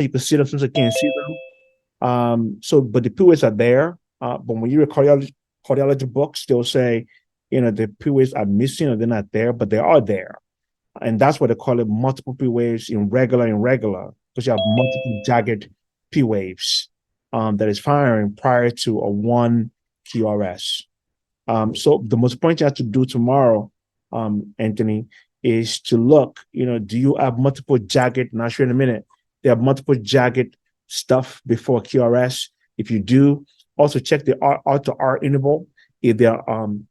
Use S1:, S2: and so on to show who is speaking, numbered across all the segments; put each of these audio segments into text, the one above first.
S1: You can see them, sometimes you can't see them. So, but the P-waves are there. But when you read cardiology books, they'll say, the P-waves are missing or they're not there, but they are there. And that's what they call it, multiple P-waves in regular, because you have multiple jagged P-waves that is firing prior to a one QRS. So the most point you have to do tomorrow, Anthony, is to look, do you have multiple jagged, and I'll show you in a minute, they have multiple jagged stuff before QRS. If you do, also check the R to R interval. If they're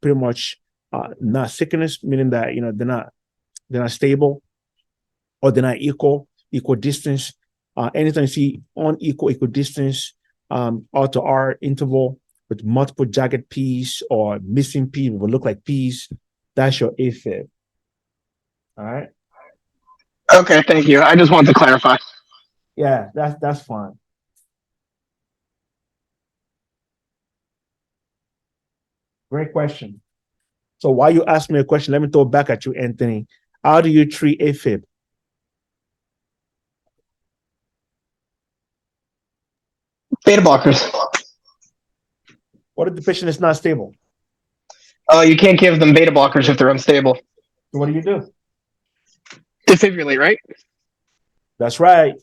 S1: pretty much not synchronous, meaning that they're not stable, or they're not equal distance. Anytime you see unequal equal distance, R to R interval with multiple jagged P's or missing P will look like P's, that's your AFib. All right.
S2: Okay, thank you. I just wanted to clarify.
S1: Yeah, that's fine. Great question. So while you ask me a question, let me throw it back at you, Anthony. How do you treat AFib?
S2: Beta blockers.
S1: What if the patient is not stable?
S2: You can't give them beta blockers if they're unstable.
S1: So what do you do?
S2: Defibrillate, right?
S1: That's right.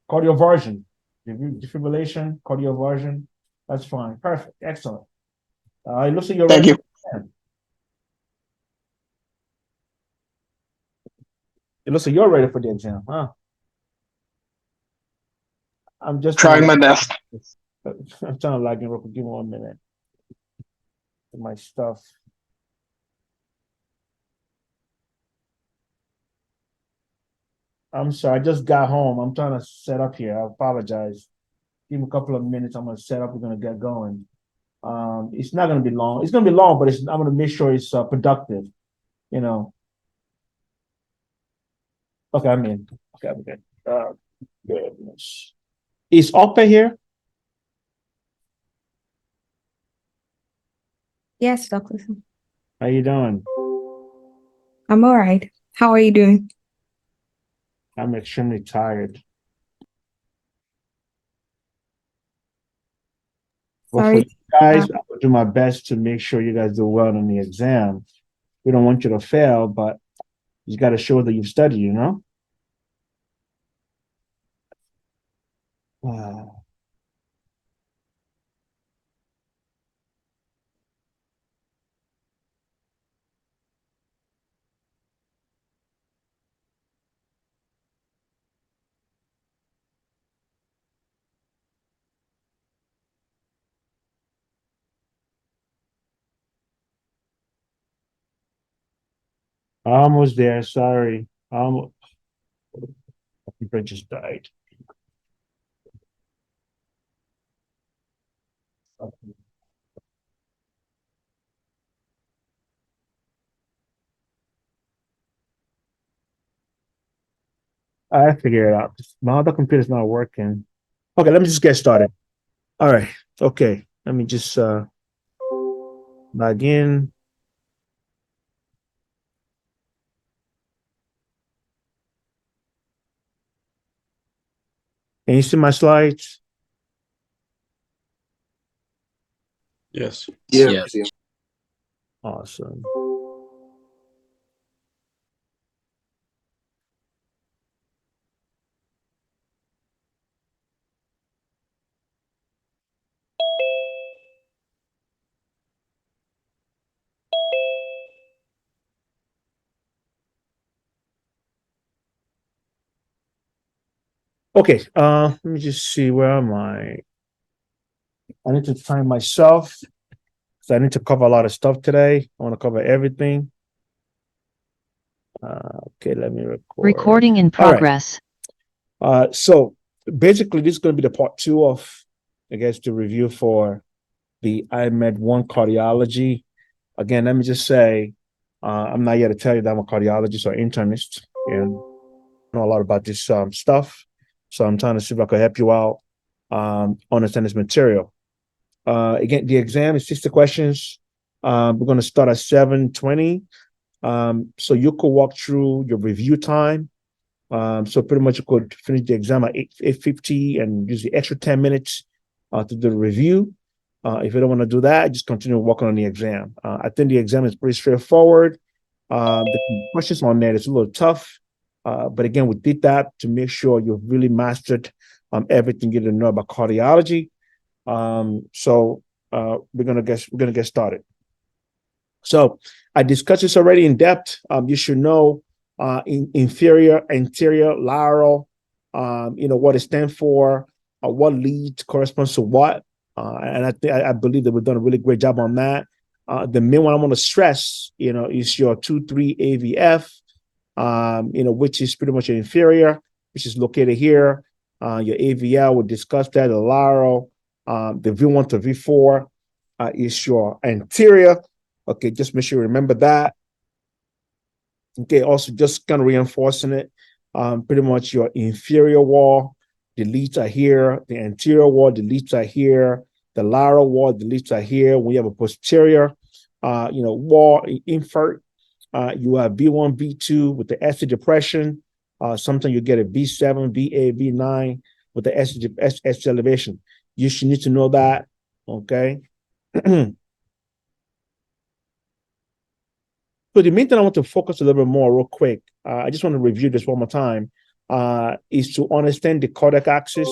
S1: Cardioversion, defibrillation, cardioversion. That's fine. Perfect. Excellent. It looks like you're
S2: Thank
S1: ready.
S2: you.
S1: It looks like you're ready for the exam, huh? I'm just
S2: Trying my best.
S1: I'm trying to log in real quick. Give me 1 minute. My stuff. I'm sorry. I just got home. I'm trying to set up here. I apologize. Give me a couple of minutes. I'm gonna set up. We're gonna get going. It's not gonna be long. It's gonna be long, but I'm gonna make sure it's productive. You know. Okay, I'm in. Okay, I'm good. Goodness. Is Ope here?
S3: Yes, Dr.
S1: How you doing?
S3: I'm all right. How are you doing?
S1: I'm extremely tired. But for
S3: Sorry.
S1: you guys, I will do my best to make sure you guys do well on the exam. We don't want you to fail, but you got to show that you've studied. Almost there. Sorry. Almost. I just died. I figured it out. My other computer's not working. Okay, let me just get started. All right. Okay. Let me just log in. Can you see my slides?
S4: Yes.
S2: Yes.
S1: Awesome. Okay, let me just see, where am I? I need to time myself because I need to cover a lot of stuff today. I want to cover everything. Okay, let me record.
S5: Recording in progress.
S1: So basically, this is going to be the part 2 of, I guess, the review for the IMED 1 cardiology. Again, let me just say, I'm not here to tell you that I'm a cardiologist or internist and know a lot about this stuff. So I'm trying to see if I can help you out understand this material. Again, the exam is 60 questions. We're going to start at 7:20. So you could walk through your review time. So pretty much you could finish the exam at 8:50 and use the extra 10 minutes to do the review. If you don't want to do that, just continue working on the exam. I think the exam is pretty straightforward. The questions on there is a little tough. But again, we did that to make sure you've really mastered everything you need to know about cardiology. So we're gonna get started. So I discussed this already in depth. You should know inferior, anterior, lateral. What it stands for, what lead corresponds to what, and I believe that we've done a really great job on that. The main one I want to stress, is your 2-3 AVF. Which is pretty much your inferior, which is located here. Your AVL, we'll discuss that. The lateral, the V1 to V4 is your anterior. Okay, just make sure you remember that. Okay, also just kind of reinforcing it. Pretty much your inferior wall, the leads are here. The anterior wall, the leads are here. The lateral wall, the leads are here. We have a posterior, wall invert. You have B1, B2 with the S depression. Sometimes you get a B7, B8, B9 with the S elevation. You should need to know that. Okay. So the main thing I want to focus a little bit more real quick, I just want to review this one more time, is to understand the cardiac axis.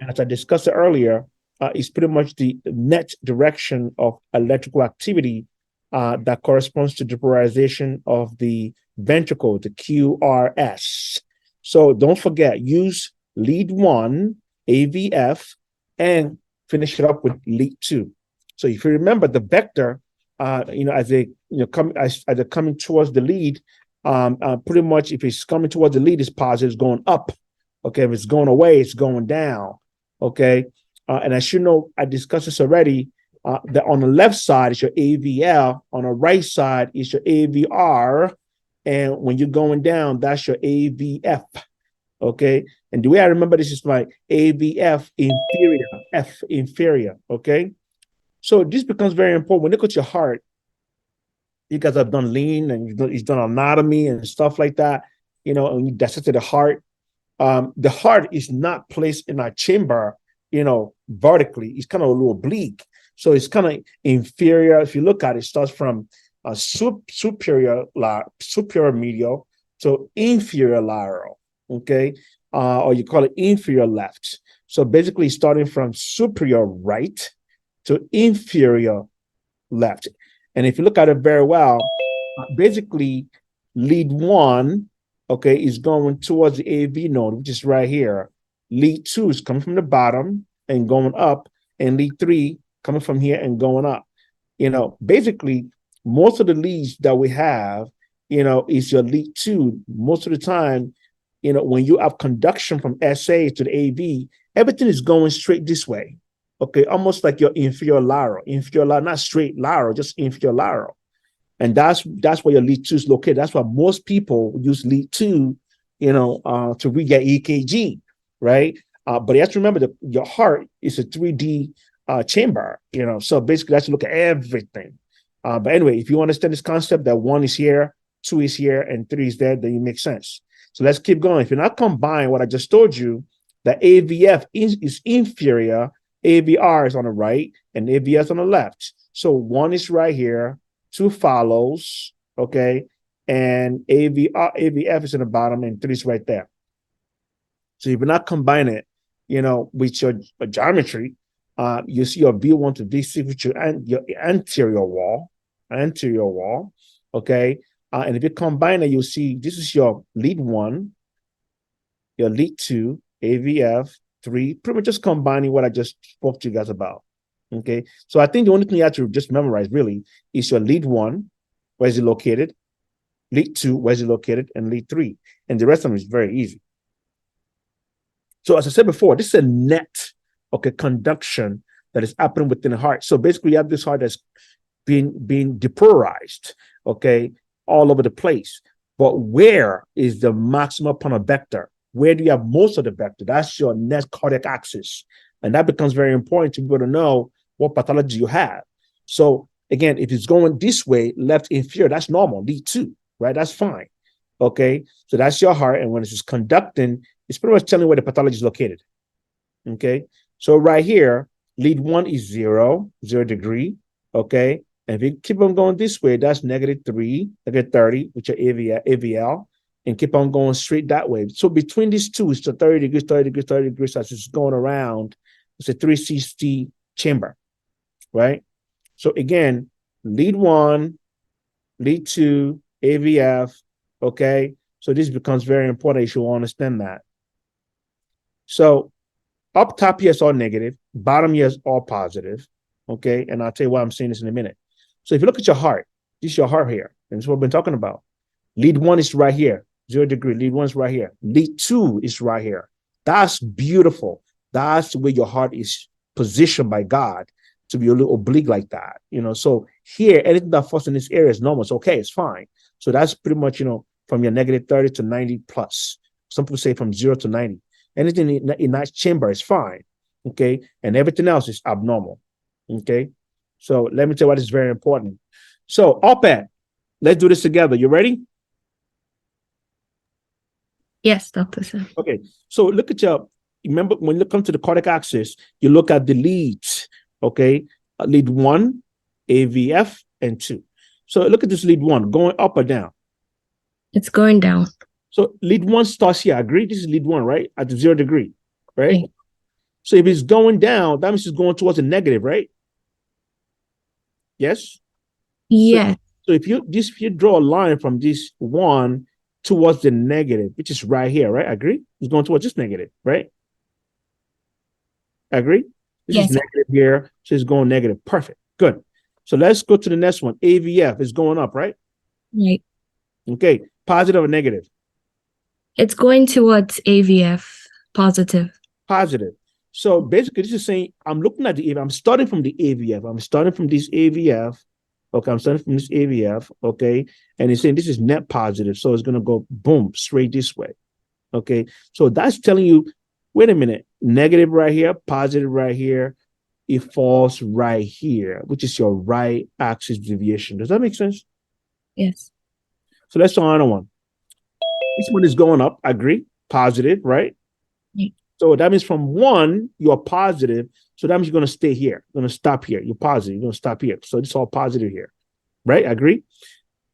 S1: And as I discussed it earlier, is pretty much the net direction of electrical activity that corresponds to the polarization of the ventricle, the QRS. So don't forget, use lead 1, AVF, and finish it up with lead 2. So if you remember the vector, as they're coming towards the lead, pretty much if it's coming towards the lead, it's positive, it's going up. Okay, if it's going away, it's going down. Okay, and as you know, I discussed this already. That on the left side is your AVL, on the right side is your AVR, and when you're going down, that's your AVF. Okay, and the way I remember this is my AVF inferior, F inferior. Okay. So this becomes very important. When you look at your heart, you guys have done lean and you've done anatomy and stuff like that, and you dissected the heart. The heart is not placed in a chamber, vertically. It's kind of a little oblique. So it's kind of inferior. If you look at it, it starts from superior medial to inferior lateral, okay? Or you call it inferior left. So basically starting from superior right to inferior left. And if you look at it very well, basically lead 1, okay, is going towards the AV node, which is right here. Lead 2 is coming from the bottom and going up, and lead 3 coming from here and going up. Basically, most of the leads that we have, is your lead 2. Most of the time, when you have conduction from SA to the AV, everything is going straight this way. Okay, almost like your inferior lateral, not straight lateral, just inferior lateral. And that's where your lead 2 is located. That's why most people use lead 2, to read their EKG, right? But you have to remember that your heart is a 3D chamber, so basically that's to look at everything. But anyway, if you understand this concept that 1 is here, 2 is here, and 3 is there, then it makes sense. So let's keep going. If you're not combining what I just told you, that AVF is inferior, AVR is on the right, and AVS on the left. So 1 is right here, 2 follows, okay, and AVF is in the bottom, and 3 is right there. So if you're not combining it, with your geometry, you see your V1 to V6, which your anterior wall, okay? And if you combine it, you'll see this is your lead 1, your lead 2, AVF, 3, pretty much just combining what I just spoke to you guys about, okay? So I think the only thing you have to just memorize really is your lead 1, where is it located? Lead 2, where is it located? And lead 3. And the rest of them is very easy. So as I said before, this is a net, okay, conduction that is happening within the heart. So basically you have this heart that's being depolarized, okay, all over the place. But where is the maximum point of vector? Where do you have most of the vector? That's your net cardiac axis. And that becomes very important to be able to know what pathology you have. So again, if it's going this way, left inferior, that's normal, lead 2, right? That's fine. Okay, so that's your heart, and when it's just conducting, it's pretty much telling where the pathology is located. Okay, so right here, lead 1 is 0 degree. Okay, and if you keep on going this way, that's -3, -30, which are AVL, and keep on going straight that way. So between these two, it's the 30 degrees, 30 degrees, 30 degrees. As it's going around, it's a 360 chamber, right? So again, lead 1, lead 2, AVF. Okay, so this becomes very important. You should understand that. So up top here is all negative, bottom here is all positive. Okay, and I'll tell you why I'm saying this in a minute. So if you look at your heart, this is your heart here, and this is what we've been talking about. Lead 1 is right here, 0 degree. Lead 1 is right here. Lead 2 is right here. That's beautiful. That's the way your heart is positioned by God to be a little oblique like that. So here, anything that falls in this area is normal. It's okay. It's fine. So that's pretty much, from your -30 to 90 plus. Some people say from 0 to 90. Anything in that chamber is fine. Okay. And everything else is abnormal. Okay. So let me tell you what is very important. So, Opet, let's do this together. You ready?
S3: Yes, Dr. Sam.
S1: Okay, so look at remember when you come to the cardiac axis, you look at the leads, okay? Lead 1, AVF, and 2. So look at this lead 1, going up or down?
S3: It's going down.
S1: So lead 1 starts here, I agree? This is lead 1, right? At the 0 degree, right?
S3: Right.
S1: So if it's going down, that means it's going towards a negative, right? Yes?
S3: Yes.
S1: So if you draw a line from this 1 towards the negative, which is right here, right? Agree? It's going towards this negative, right? Agree? This
S3: Yes.
S1: is negative here, so it's going negative. Perfect. Good. So let's go to the next one. AVF is going up, right?
S3: Right.
S1: Okay. Positive or negative?
S3: It's going towards AVF, positive.
S1: Positive. So basically, this is saying I'm looking at the AVF. I'm starting from the AVF. I'm starting from this AVF. Okay, I'm starting from this AVF. Okay. And it's saying this is net positive. So it's going to go boom, straight this way. Okay. So that's telling you, wait a minute, negative right here, positive right here. It falls right here, which is your right axis deviation. Does that make sense?
S3: Yes.
S1: So let's try another one. This one is going up. I agree. Positive, right?
S3: Right.
S1: So that means from 1, you're positive. So that means you're going to stay here. You're going to stop here. You're positive. You're going to stop here. So it's all positive here, right? I agree.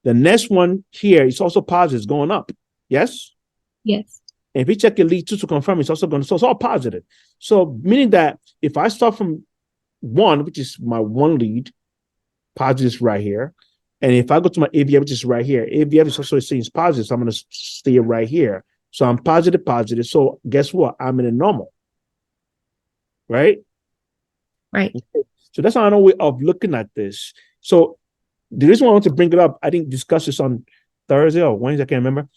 S1: The next one here is also positive. It's going up. Yes?
S3: Yes.
S1: And if you check your lead 2 to confirm, it's also going to, so it's all positive. So meaning that if I start from 1, which is my 1 lead, positive is right here. And if I go to my AVF, which is right here, AVF is also saying it's positive. So I'm going to stay right here. So I'm positive, positive. So guess what? I'm in a normal. Right?
S3: Right.
S1: So that's another way of looking at this. So the reason why I want to bring it up, I didn't discuss this on Thursday or Wednesday, I can't remember,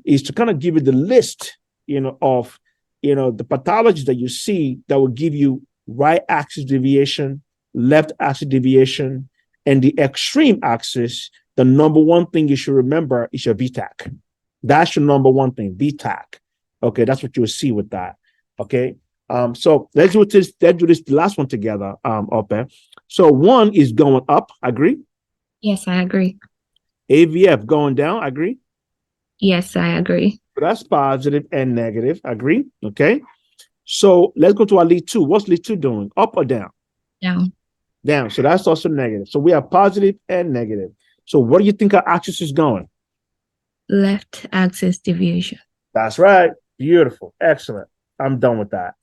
S1: is to kind of give you the list, of, the pathologies that you see that will give you right axis deviation, left axis deviation, and the extreme axis. The number one thing you should remember is your VTAC. That's your number one thing, VTAC. Okay, that's what you'll see with that. Okay. So let's do this. Let's do this. The last one together. Okay. So 1 is going up. Agree.
S3: Yes, I agree.
S1: AVF going down. Agree.
S3: Yes, I agree.
S1: So that's positive and negative. Agree. Okay. So let's go to our lead 2. What's lead 2 doing? Up or down?
S3: Down.
S1: Down. So that's also negative. So we have positive and negative. So what do you think our axis is going?
S3: Left axis deviation.
S1: That's right. Beautiful. Excellent. I'm done with that.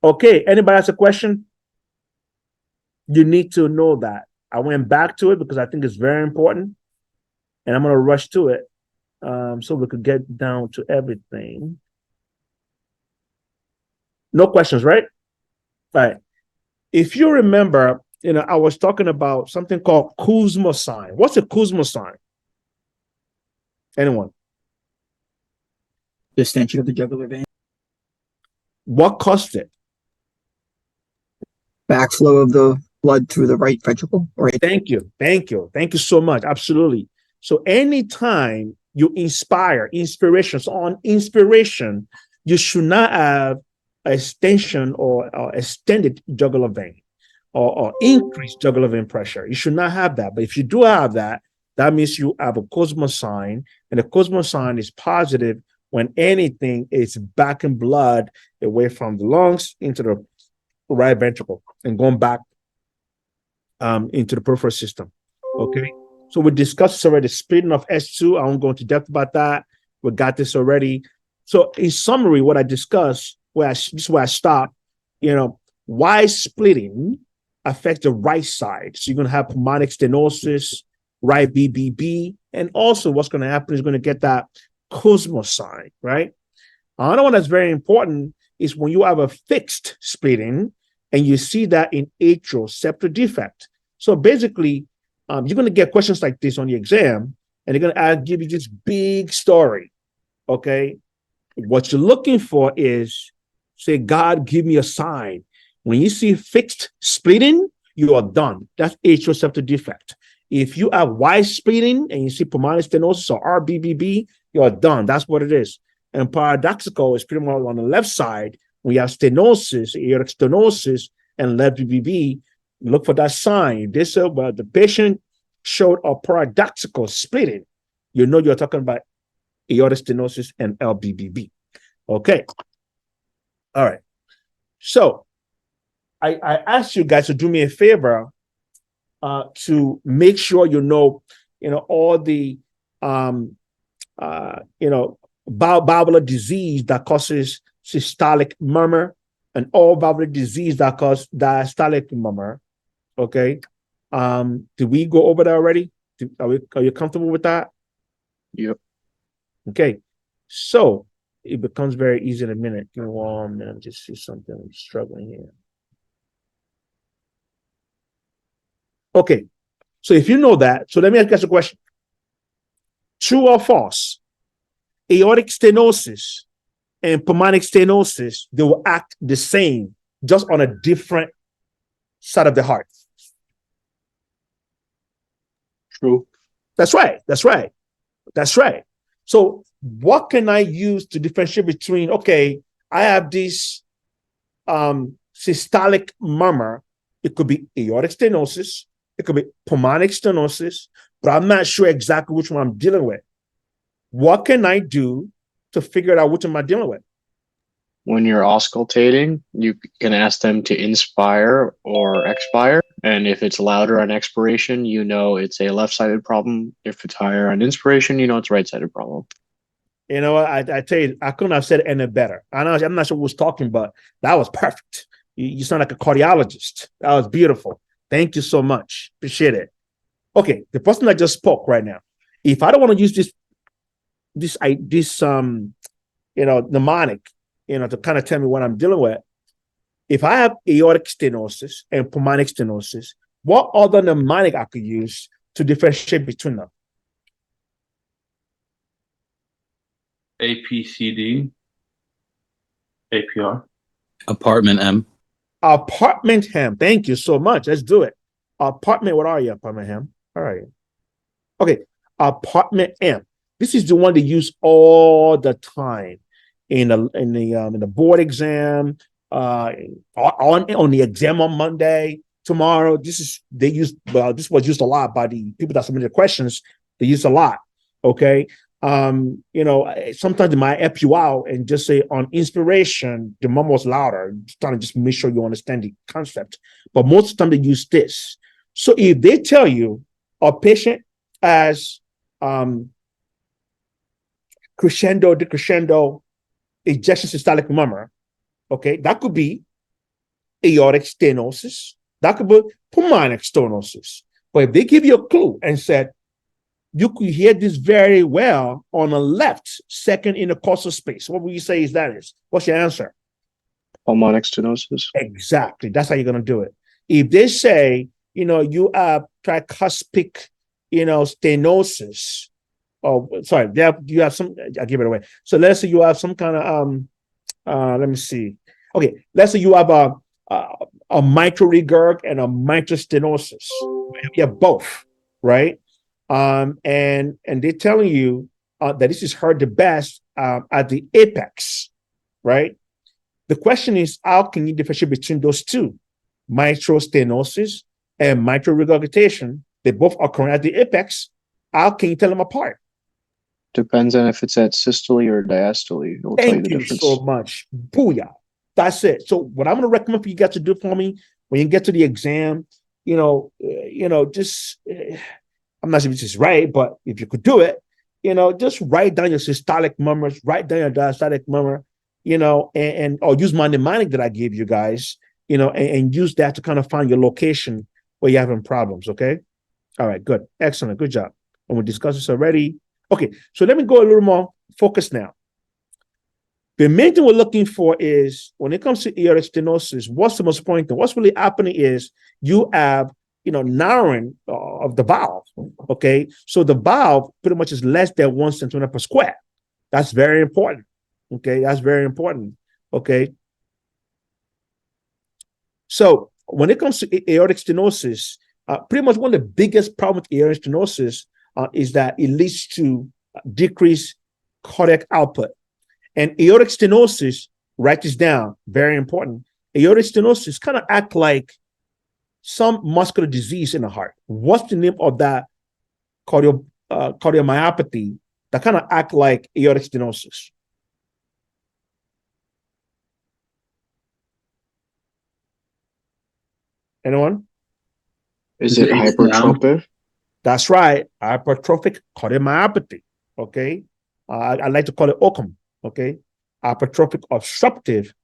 S1: Okay. Anybody has a question? You need to know that. I went back to it because I think it's very important. And I'm going to rush to it so we could get down to everything. No questions, right? All right. If you remember, I was talking about something called Kuzma sign. What's a Kuzma sign? Anyone?
S5: The extension of the jugular vein.
S1: What caused it?
S5: Backflow of the blood through the right ventricle. Right.
S1: Thank you. Thank you. Thank you so much. Absolutely. So anytime you inspiration, so on inspiration, you should not have extension or extended jugular vein or increased jugular vein pressure. You should not have that. But if you do have that, that means you have a Cosmos sign, and the Cosmos sign is positive when anything is backing blood away from the lungs into the right ventricle and going back into the peripheral system. Okay. So we discussed this already, splitting of S2. I won't go into depth about that. We got this already. So in summary, what I discussed, this is where I stopped, why splitting affects the right side. So you're going to have pulmonic stenosis, right BBB, and also what's going to happen is going to get that Cosmos sign, right? Another one that's very important is when you have a fixed splitting and you see that in atrial septal defect. So basically, you're going to get questions like this on the exam, and they're going to give you this big story, okay? What you're looking for is, say, God, give me a sign. When you see fixed splitting, you are done. That's atrial septal defect. If you have wide splitting and you see pulmonary stenosis or RBBB, you're done. That's what it is. And paradoxical is pretty much on the left side. When you have stenosis, aortic stenosis, and left BBB, look for that sign. This where the patient showed a paradoxical splitting. You know you're talking about aortic stenosis and LBBB. Okay. All right. So I asked you guys to do me a favor to make sure all the valvular disease that causes systolic murmur and all valvular disease that causes diastolic murmur. Okay. Did we go over that already? Are you comfortable with that?
S2: Yep.
S1: Okay. So it becomes very easy in a minute. Give me 1 minute. Just see something. I'm struggling here. Okay. So if you know that, so let me ask you a question. True or false? Aortic stenosis and pulmonic stenosis, they will act the same, just on a different side of the heart.
S2: True.
S1: That's right. That's right. That's right. So what can I use to differentiate between, okay, I have this systolic murmur. It could be aortic stenosis. It could be pulmonic stenosis, but I'm not sure exactly which one I'm dealing with. What can I do to figure out which one I'm dealing with?
S2: When you're auscultating, you can ask them to inspire or expire. And if it's louder on expiration, you know it's a left-sided problem. If it's higher on inspiration, you know it's a right-sided problem.
S1: You know what? I tell you, I couldn't have said it any better. I'm not sure who was talking, but that was perfect. You sound like a cardiologist. That was beautiful. Thank you so much. Appreciate it. Okay, the person that just spoke right now. If I don't want to use this mnemonic, to kind of tell me what I'm dealing with. If I have aortic stenosis and pulmonic stenosis, what other mnemonic I could use to differentiate between them?
S4: APCD, APR.
S5: Apartment M.
S1: Apartment M. Thank you so much. Let's do it. Apartment, what are you, apartment M? All right. Okay, apartment M. This is the one they use all the time in the board exam, on the exam on Monday, tomorrow. This was used a lot by the people that submitted questions. They use a lot. Okay. Sometimes they might help you out and just say on inspiration, the mum was louder, trying to just make sure you understand the concept. But most of the time they use this. So if they tell you a patient has crescendo, decrescendo, ejection systolic murmur, okay, that could be aortic stenosis, that could be pulmonic stenosis. But if they give you a clue and said, you could hear this very well on the left, second intercostal space, what would you say is? What's your answer?
S2: Pulmonic stenosis.
S1: Exactly. That's how you're going to do it. If they say, you have tricuspid, stenosis, sorry, you have some, I'll give it away. So let's say you have some kind of, let me see. Okay, let's say you have a mitral regurg and a mitral stenosis. You have both, right? And they're telling you that this is heard the best at the apex, right? The question is, how can you differentiate between those two? Mitral stenosis and mitral regurgitation, they both occur at the apex. How can you tell them apart?
S2: Depends on if it's at systole or diastole. It will tell you
S1: Thank
S2: the
S1: you
S2: difference.
S1: so much. Booyah. That's it. So what I'm going to recommend for you guys to do for me when you get to the exam, just I'm not sure if this is right, but if you could do it, just write down your systolic murmurs, write down your diastolic murmur, or use my mnemonic that I gave you guys, and use that to kind of find your location where you're having problems. Okay. All right. Good. Excellent. Good job. And we discussed this already. Okay. So let me go a little more focused now. The main thing we're looking for is when it comes to aortic stenosis, what's the most important thing? What's really happening is you have, narrowing of the valve. Okay. So the valve pretty much is less than 1 centimeter per square. That's very important. Okay. That's very important. Okay. So when it comes to aortic stenosis, pretty much one of the biggest problems with aortic stenosis is that it leads to decreased cardiac output. And aortic stenosis, write this down, very important. Aortic stenosis kind of act like some muscular disease in the heart. What's the name of that cardiomyopathy that kind of act like aortic stenosis? Anyone?
S2: Is it hypertrophic?
S1: That's right, hypertrophic cardiomyopathy. Okay, I like to call it OCM. Okay, hypertrophic obstructive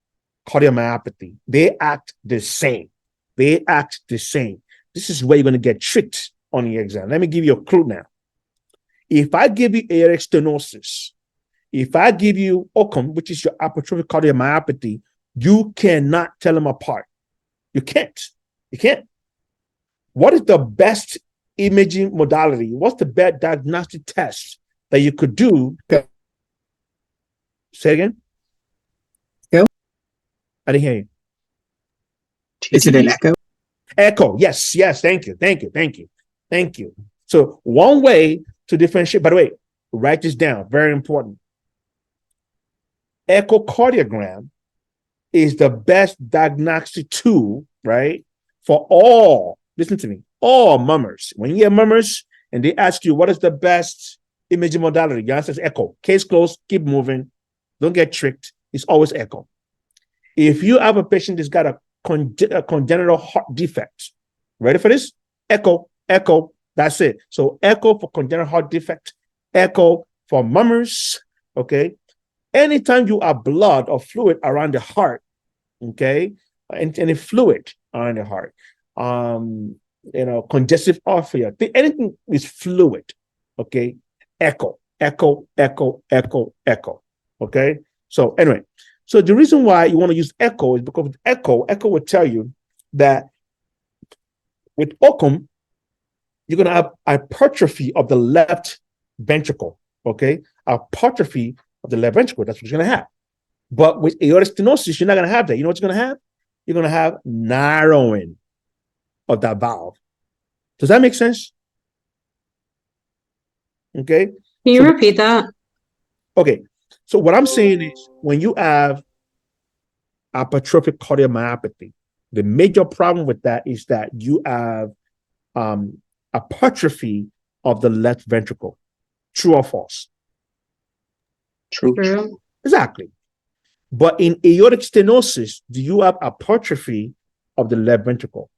S1: cardiomyopathy. They act the same. They act the same. This is where you're going to get tricked on the exam. Let me give you a clue now. If I give you aortic stenosis, if I give you OCM, which is your hypertrophic cardiomyopathy, you cannot tell them apart. You can't. You can't. What is the best imaging modality? What's the best diagnostic test that you could do? Say again?
S5: Echo?
S1: I didn't hear you.
S5: Is it an echo?
S1: Echo. Yes. Thank you. So one way to differentiate, by the way, write this down. Very important. Echocardiogram is the best diagnostic tool, right? For all, listen to me, all murmurs. When you hear murmurs and they ask you what is the best imaging modality, your answer is echo. Case closed, keep moving. Don't get tricked. It's always echo. If you have a patient that's got a congenital heart defect, ready for this? Echo. That's it. So echo for congenital heart defect, echo for murmurs. Okay. Anytime you have blood or fluid around the heart, okay, and any fluid around the heart, congestive heart failure, anything is fluid, okay, echo. Okay. So anyway, so the reason why you want to use echo is because with echo will tell you that with OCM, you're going to have hypertrophy of the left ventricle, okay? Hypertrophy of the left ventricle, that's what you're going to have. But with aortic stenosis, you're not going to have that. You know what you're going to have? You're going to have narrowing of that valve. Does that make sense? Okay.
S6: Can you repeat that?
S1: Okay. So what I'm saying is when you have hypertrophic cardiomyopathy, the major problem with that is that you have hypertrophy of the left ventricle. True or false?
S6: True.
S1: Exactly. But in aortic stenosis, do you have hypertrophy of the left ventricle?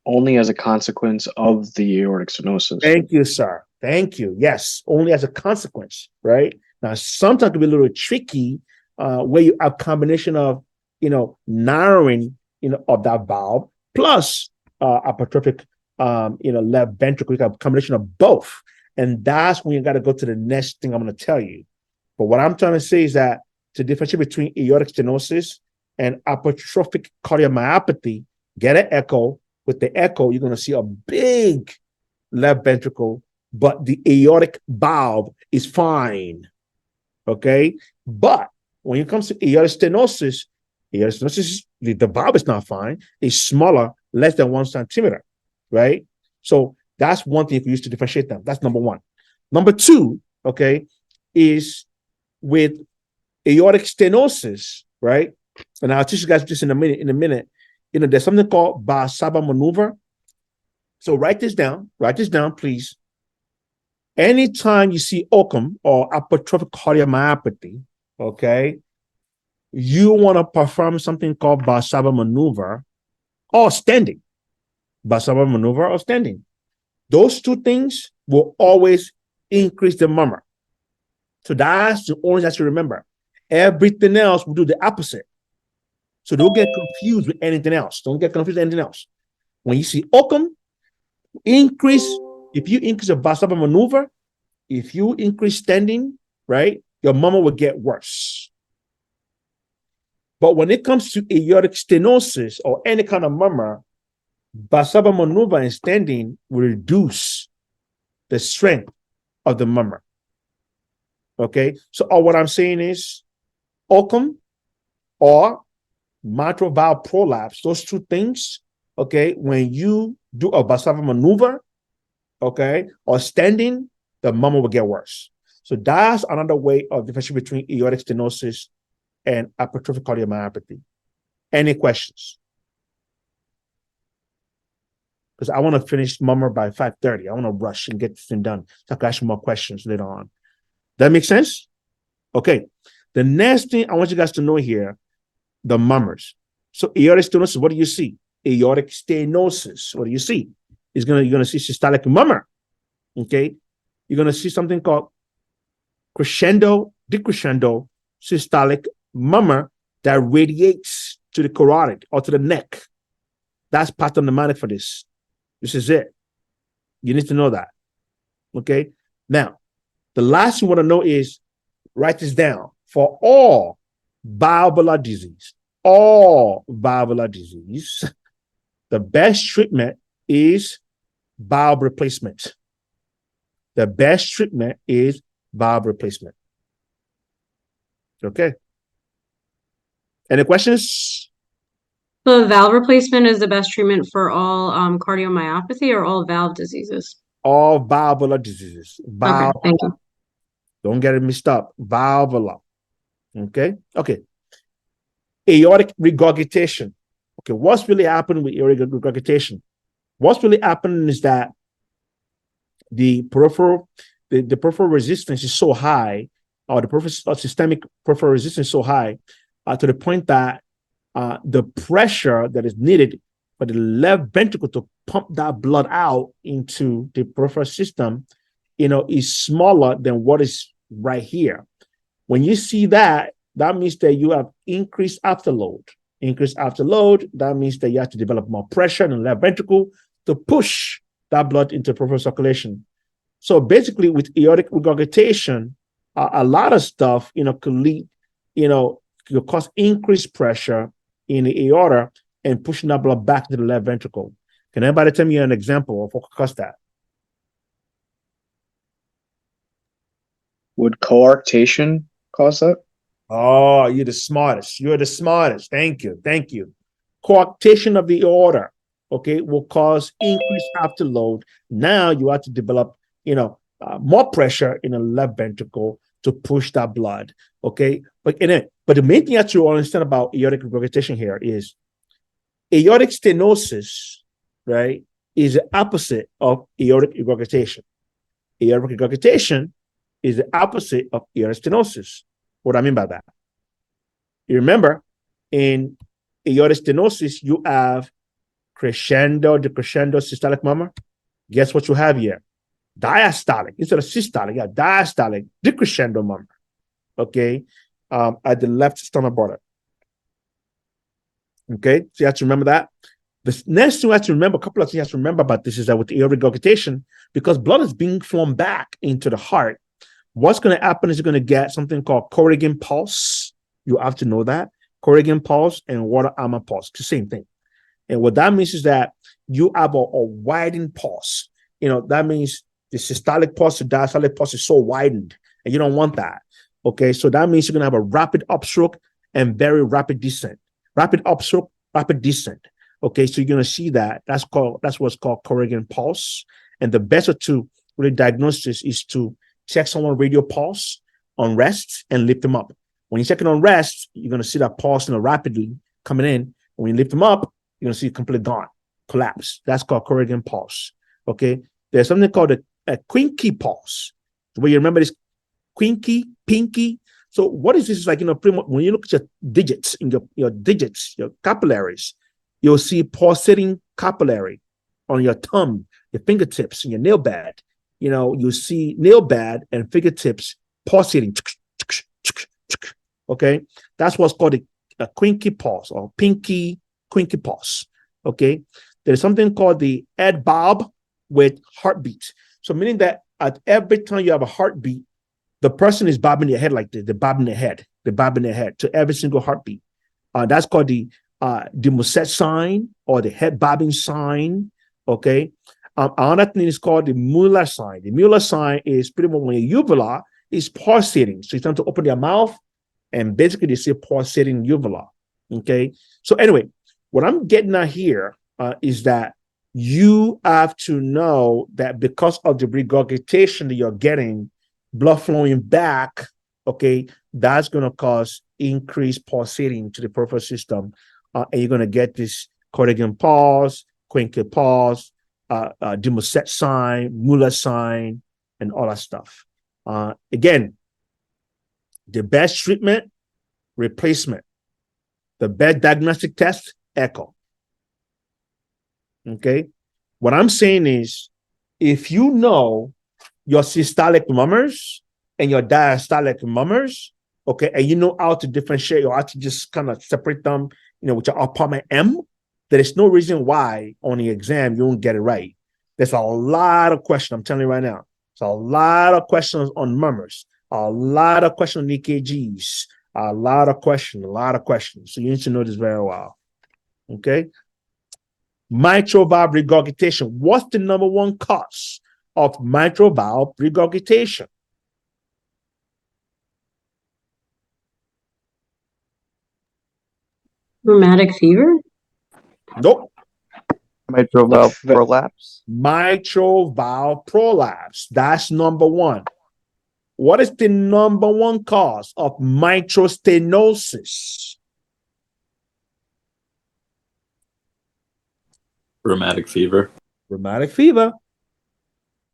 S2: Only as a consequence of the aortic stenosis.
S1: Thank you, sir. Thank you. Yes, only as a consequence, right? Now, sometimes it can be a little tricky where you have combination of, narrowing, of that valve plus hypertrophic, left ventricle. You have a combination of both. And that's when you got to go to the next thing I'm going to tell you. But what I'm trying to say is that to differentiate between aortic stenosis and hypertrophic cardiomyopathy, get an echo. With the echo, you're going to see a big left ventricle, but the aortic valve is fine. Okay. But when it comes to aortic stenosis, the valve is not fine. It's smaller, less than 1 centimeter. Right. So that's one thing you can use to differentiate them. That's number one. Number two, okay, is with aortic stenosis, right? And I'll teach you guys this in a minute. There's something called Valsalva maneuver. So write this down, please. anytime you see OCM or hypertrophic cardiomyopathy, okay, you want to perform something called Valsalva maneuver or standing. Valsalva maneuver or standing. Those two things will always increase the murmur. So that's the only that you remember. Everything else will do the opposite. So don't get confused with anything else. Don't get confused with anything else. When you see OCM, if you increase the Valsalva maneuver, if you increase standing, right, your murmur will get worse. But when it comes to aortic stenosis or any kind of murmur, Valsalva maneuver and standing will reduce the strength of the murmur. Okay, so what I'm saying is OCM or mitral valve prolapse, those two things, okay, when you do a Valsalva maneuver, okay, or standing, the murmur will get worse. So that's another way of differentiating between aortic stenosis and hypertrophic cardiomyopathy. Any questions? Because I want to finish murmur by 5:30. I want to rush and get this thing done. So I can ask you more questions later on. That makes sense? Okay. The next thing I want you guys to know here, the murmurs. So aortic stenosis, what do you see? Aortic stenosis. What do you see? You're gonna see systolic murmur. Okay. You're gonna see something called crescendo, decrescendo systolic murmur that radiates to the carotid or to the neck. That's pathognomonic for this. This is it. You need to know that. Okay. Now, the last you want to know is write this down. For all valvular disease, the best treatment is valve replacement. The best treatment is valve replacement. Okay. Any questions?
S6: So valve replacement is the best treatment for all cardiomyopathy or all valve diseases?
S1: All valvular diseases.
S6: Okay, thank you.
S1: Don't get it mixed up. Valvular. Okay. Okay. Aortic regurgitation. Okay. What's really happening with aortic regurgitation? What's really happening is that the peripheral resistance is so high, or the systemic peripheral resistance is so high, to the point that the pressure that is needed for the left ventricle to pump that blood out into the peripheral system, is smaller than what is right here. When you see that, that means that you have increased afterload. Increased afterload, that means that you have to develop more pressure in the left ventricle to push that blood into peripheral circulation. So basically, with aortic regurgitation, a lot of stuff, could lead, could cause increased pressure in the aorta and pushing that blood back to the left ventricle. Can anybody tell me an example of what could cause that?
S2: Would coarctation cause that?
S1: Oh, you're the smartest. You're the smartest. Thank you. Thank you. Coarctation of the aorta, okay, will cause increased afterload. Now you have to develop, more pressure in the left ventricle to push that blood, okay? But the main thing that you understand about aortic regurgitation here is aortic stenosis, right, is the opposite of aortic regurgitation. Aortic regurgitation is the opposite of aortic stenosis. What do I mean by that? You remember, in aortic stenosis, you have crescendo, decrescendo, systolic murmur. Guess what you have here? Diastolic. Instead of systolic, you have diastolic, decrescendo murmur. Okay, at the left stomach border. Okay, so you have to remember that. The next thing you have to remember, a couple of things you have to remember about this is that with aortic regurgitation, because blood is being flown back into the heart, what's going to happen is you're going to get something called Corrigan pulse. You have to know that. Corrigan pulse and water armor pulse, the same thing. And what that means is that you have a widened pulse. That means the systolic pulse, the diastolic pulse is so widened, and you don't want that. Okay, so that means you're going to have a rapid upstroke and very rapid descent. Rapid upstroke, rapid descent. Okay, so you're going to see that. That's what's called Corrigan pulse. And the best way to really diagnose this is to check someone radial pulse on rest and lift them up. When you check it on rest, you're going to see that pulse rapidly coming in. When you lift them up, you're going to see it completely gone, collapse. That's called Corrigan pulse. Okay. There's something called a quinky pulse. Where you remember this quinky, pinky. So what is this? It's like, pretty much when you look at your digits, in your digits, your capillaries, you'll see pulsating capillary on your thumb, your fingertips, and your nail bed. You see nail bed and fingertips pulsating. Okay, that's what's called a quinky pulse or pinky quinky pulse. Okay, there's something called the head bob with heartbeat. So meaning that at every time you have a heartbeat, the person is bobbing their head like this. They're bobbing their head. They're bobbing their head to every single heartbeat. That's called the Musset sign or the head bobbing sign. Okay. Another thing is called the Mueller sign. The Mueller sign is pretty much when your uvula is pulsating. So it's time to open your mouth, and basically they say pulsating uvula. Okay. So anyway, what I'm getting at here is that you have to know that because of the regurgitation that you're getting, blood flowing back, okay, that's going to cause increased pulsating to the peripheral system. And you're going to get this Corrigan pulse, Quinky pulse, de Musset sign, Mueller sign, and all that stuff. Again, the best treatment, replacement. The best diagnostic test, echo. Okay. What I'm saying is, if you know your systolic murmurs and your diastolic murmurs, okay, and you know how to differentiate or how to just kind of separate them, with your upper M, there is no reason why on the exam you won't get it right. There's a lot of questions, I'm telling you right now. There's a lot of questions on murmurs, a lot of questions on EKGs, a lot of questions. So you need to know this very well. Okay. Mitral valve regurgitation. What's the number one cause of mitral valve regurgitation?
S6: Rheumatic fever?
S1: Nope.
S7: Mitral valve prolapse.
S1: Mitral valve prolapse. That's number one. What is the number one cause of mitral stenosis?
S4: Rheumatic fever.
S1: Rheumatic fever.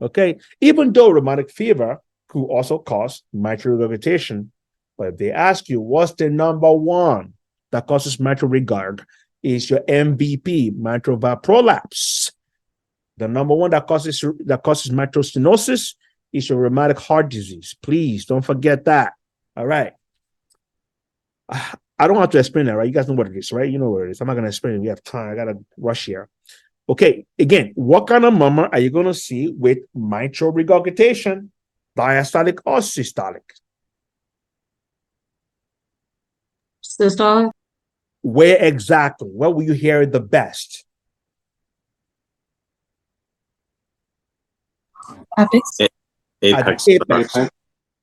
S1: Okay. Even though rheumatic fever could also cause mitral regurgitation, but if they ask you what's the number one that causes mitral regurg, is your MVP, mitral valve prolapse. The number one that causes mitral stenosis is your rheumatic heart disease. Please don't forget that. All right. I don't have to explain that, right? You guys know what it is, right? You know what it is. I'm not going to explain it. We have time. I got to rush here. Okay. Again, what kind of murmur are you going to see with mitral regurgitation? Diastolic or systolic?
S6: Systolic?
S1: Where exactly? Where will you hear it the best?
S3: Apex.
S4: Apex.
S1: Apex.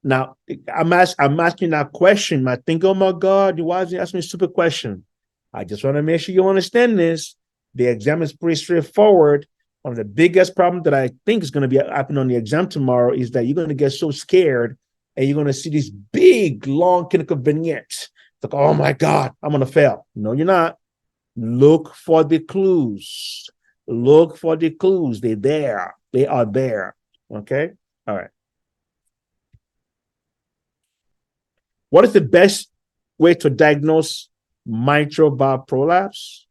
S1: Now, I'm asking that question. I think, oh my God, why is he asking me a stupid question? I just want to make sure you understand this. The exam is pretty straightforward. One of the biggest problems that I think is going to be happening on the exam tomorrow is that you're going to get so scared and you're going to see these big, long clinical vignettes. It's like, oh my God, I'm going to fail. No, you're not. Look for the clues. Look for the clues. They're there. They are there. Okay? All right. What is the best way to diagnose mitral valve prolapse?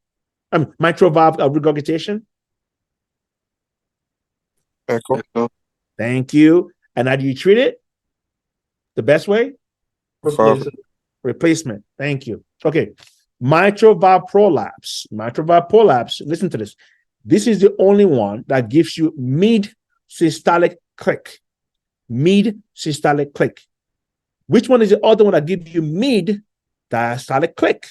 S1: Mitral valve regurgitation?
S7: Echo.
S1: Thank you. And how do you treat it? The best way? Replacement. Thank you. Okay. Mitral valve prolapse. Mitral valve prolapse. Listen to this. This is the only one that gives you mid-systolic click. Mid-systolic click. Which one is the other one that gives you mid-diastolic click?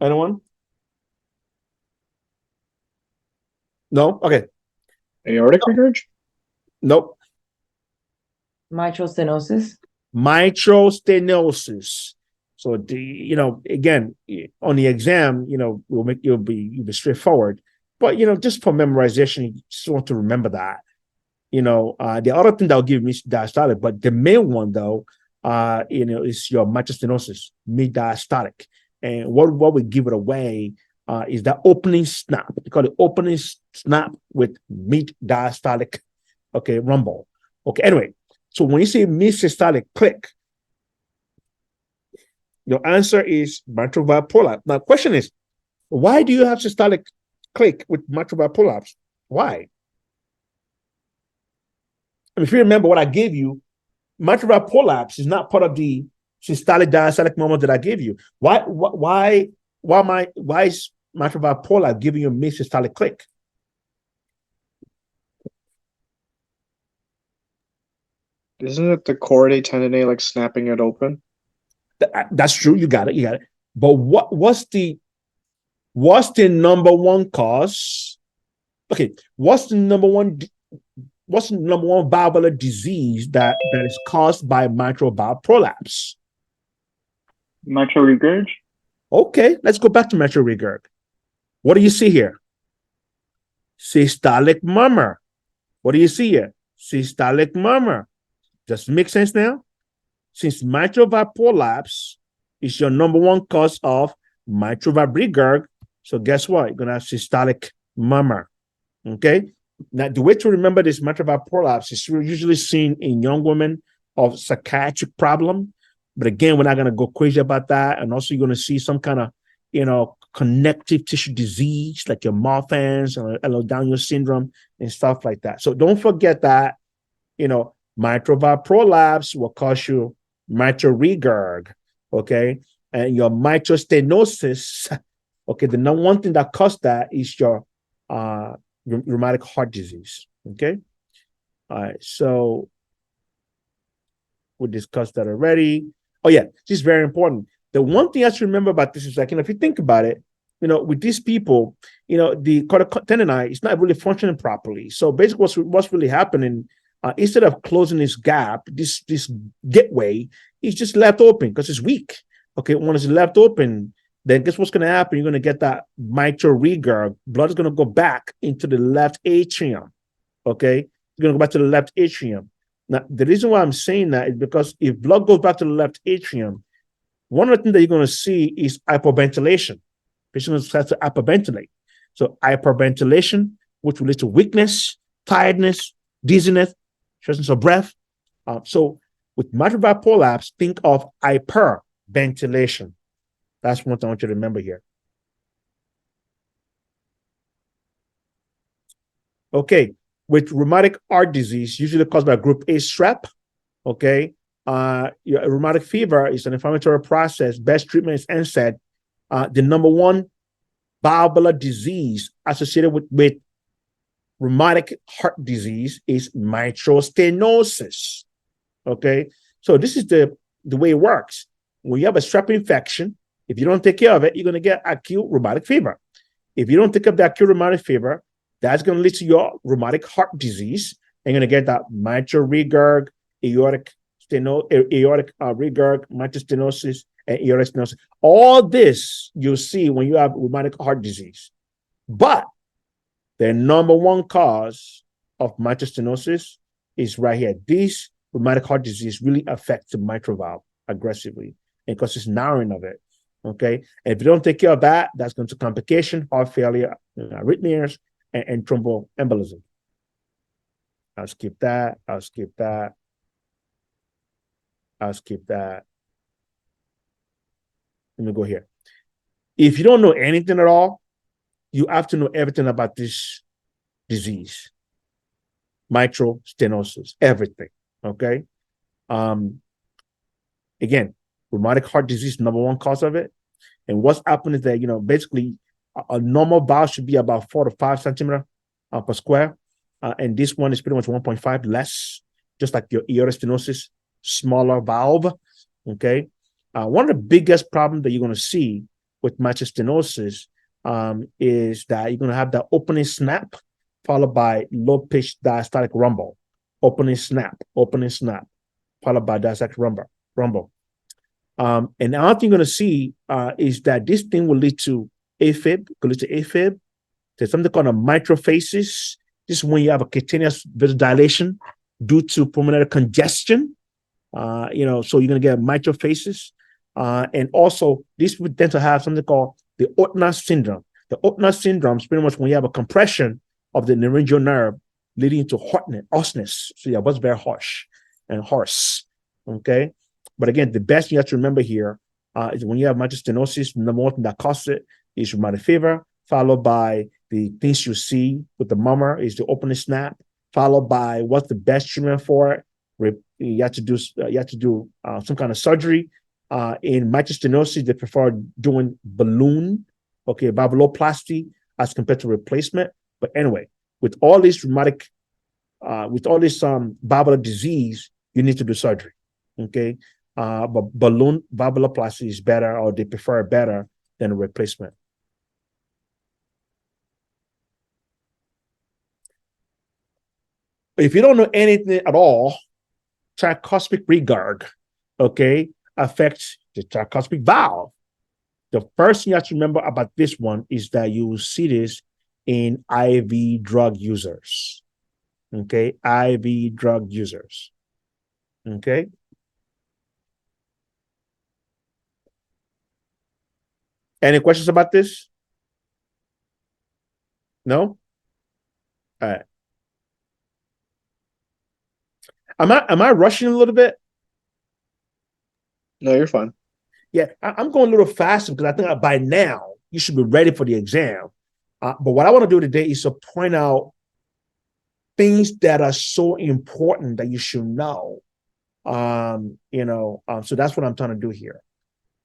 S1: Anyone? No? Okay.
S2: Aortic regurg?
S1: Nope.
S8: Mitral stenosis.
S1: Mitral stenosis. So again, on the exam, you'll be straightforward. But just for memorization, you just want to remember that. The other thing that will give me diastolic, but the main one though, is your mitral stenosis, mid-diastolic. And what would give it away is that opening snap. We call it opening snap with mid-diastolic, okay, rumble. Okay, anyway, so when you say mid-systolic click, your answer is mitral valve prolapse. Now, the question is, why do you have systolic click with mitral valve prolapse? Why? And if you remember what I gave you, mitral valve prolapse is not part of the systolic diastolic moment that I gave you. Why is mitral valve prolapse giving you a mid-systolic click?
S2: Isn't it the choroidal tendinate like snapping it open?
S1: That's true. You got it. But what's the number one cause? Okay, what's the number one valvular disease that is caused by mitral valve prolapse?
S9: Mitral regurg?
S1: Okay, let's go back to mitral regurg. What do you see here? Systolic murmur. What do you see here? Systolic murmur. Does it make sense now? Since mitral valve prolapse is your number one cause of mitral valve regurg, so guess what? You're going to have systolic murmur. Okay? Now, the way to remember this mitral valve prolapse is usually seen in young women of psychiatric problem. But again, we're not going to go crazy about that. And also, you're going to see some kind of, connective tissue disease like your Marfan's or Down syndrome and stuff like that. So don't forget that, mitral valve prolapse will cause you mitral regurg, okay? And your mitral stenosis, okay, the number one thing that causes that is your rheumatic heart disease, okay? All right, so we discussed that already. Oh yeah, this is very important. The one thing I should remember about this is like, if you think about it, with these people, the cardiac tendon is not really functioning properly. So basically what's really happening, instead of closing this gap, this gateway is just left open because it's weak. Okay, when it's left open, then guess what's going to happen? You're going to get that mitral regurg. Blood is going to go back into the left atrium. Okay, it's going to go back to the left atrium. Now, the reason why I'm saying that is because if blood goes back to the left atrium, one of the things that you're going to see is hyperventilation. Patients have to hyperventilate. So hyperventilation, which will lead to weakness, tiredness, dizziness, shortness of breath. So with mitral valve prolapse, think of hyperventilation. That's one thing I want you to remember here. Okay, with rheumatic heart disease, usually caused by group A strep, okay, your rheumatic fever is an inflammatory process. Best treatment is NSAID. The number one valvular disease associated with rheumatic heart disease is mitral stenosis. Okay, so this is the way it works. When you have a strep infection, if you don't take care of it, you're going to get acute rheumatic fever. If you don't take care of the acute rheumatic fever, that's going to lead to your rheumatic heart disease, and you're going to get that mitral regurg, aortic regurg, mitral stenosis, and aortic stenosis. All this you'll see when you have rheumatic heart disease. But the number one cause of mitral stenosis is right here. This rheumatic heart disease really affects the mitral valve aggressively and causes narrowing of it. Okay, and if you don't take care of that, that's going to complication, heart failure, arrhythmias, and thromboembolism. I'll skip that. Let me go here. If you don't know anything at all, you have to know everything about this disease. Mitral stenosis, everything. Okay. Again, rheumatic heart disease, number one cause of it. And what's happening is that, basically a normal valve should be about 4 to 5 centimeter per square. And this one is pretty much 1.5 less, just like your aortic stenosis, smaller valve. Okay. One of the biggest problems that you're going to see with mitral stenosis is that you're going to have the opening snap followed by low pitch diastolic rumble. Opening snap, followed by diastolic rumble. And another thing you're going to see is that this thing will lead to AFib, There's something called a mitrophasis. This is when you have a cutaneous vasodilation due to pulmonary congestion. So you're going to get mitral phases. And also, these would tend to have something called the Ortner syndrome. The Ortner syndrome is pretty much when you have a compression of the laryngeal nerve leading to hoarseness. So your voice very harsh and hoarse. Okay. But again, the best you have to remember here is when you have mitral stenosis, number one thing that causes it is rheumatic fever, followed by the things you see with the murmur is the opening snap, followed by what's the best treatment for it. You have to do some kind of surgery. In mitral stenosis, they prefer doing balloon, valvuloplasty as compared to replacement. But anyway, with all this valvular disease, you need to do surgery. Okay, but balloon valvuloplasty is better, or they prefer it better than a replacement. If you don't know anything at all, tricuspid regurg, affects the tricuspid valve. The first thing you have to remember about this one is that you will see this in IV drug users. Okay, IV drug users. Okay. Any questions about this? No? All right. Am I rushing a little bit?
S2: No, you're fine.
S1: Yeah, I'm going a little faster because I think by now you should be ready for the exam. But what I want to do today is to point out things that are so important that you should know. So that's what I'm trying to do here.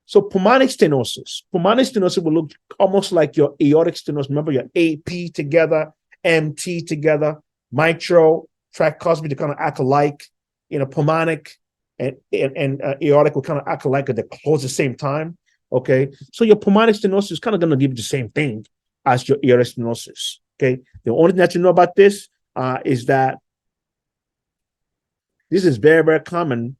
S1: So pulmonic stenosis. Pulmonic stenosis will look almost like your aortic stenosis. Remember your AP together, MT together, mitral, tricuspid, they kind of act alike. Pulmonic and aortic will kind of act alike at the close at the same time. Okay, so your pulmonic stenosis is kind of going to give you the same thing as your aortic stenosis. Okay, the only thing that you know about this is that this is very, very common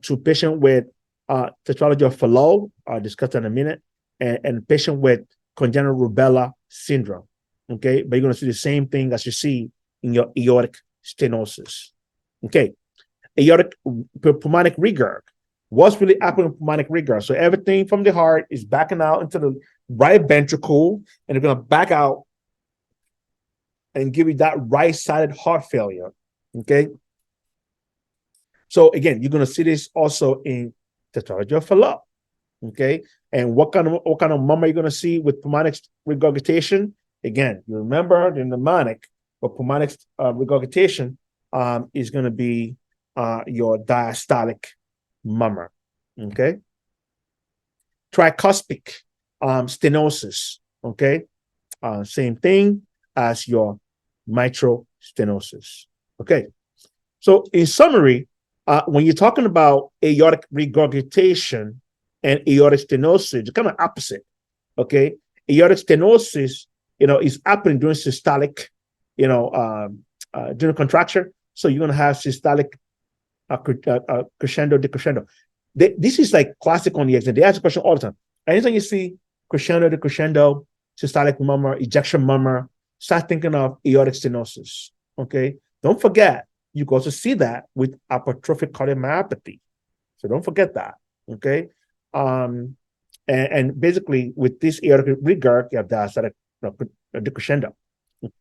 S1: to patient with tetralogy of Fallot, I'll discuss that in a minute, and patient with congenital rubella syndrome. Okay, but you're going to see the same thing as you see in your aortic stenosis. Okay, aortic pulmonic regurg. What's really happening in pulmonic regurg? So everything from the heart is backing out into the right ventricle, and they're going to back out and give you that right-sided heart failure. Okay. So again, you're going to see this also in tetralogy of Fallot. Okay. And what kind of murmur are you going to see with pulmonic regurgitation? Again, you remember the mnemonic, but pulmonic regurgitation is going to be your diastolic murmur. Okay. Tricuspid stenosis. Okay. Same thing as your mitral stenosis. Okay. So in summary, when you're talking about aortic regurgitation and aortic stenosis, it's kind of opposite. Okay. Aortic stenosis, is happening during systolic, during contraction. So you're going to have systolic crescendo, decrescendo. This is like classic on the exam. They ask a question all the time. Anytime you see crescendo, decrescendo, systolic murmur, ejection murmur, start thinking of aortic stenosis. Okay. Don't forget, you can also see that with hypertrophic cardiomyopathy. So don't forget that. Okay. And basically with this aortic regurg, you have diastolic decrescendo.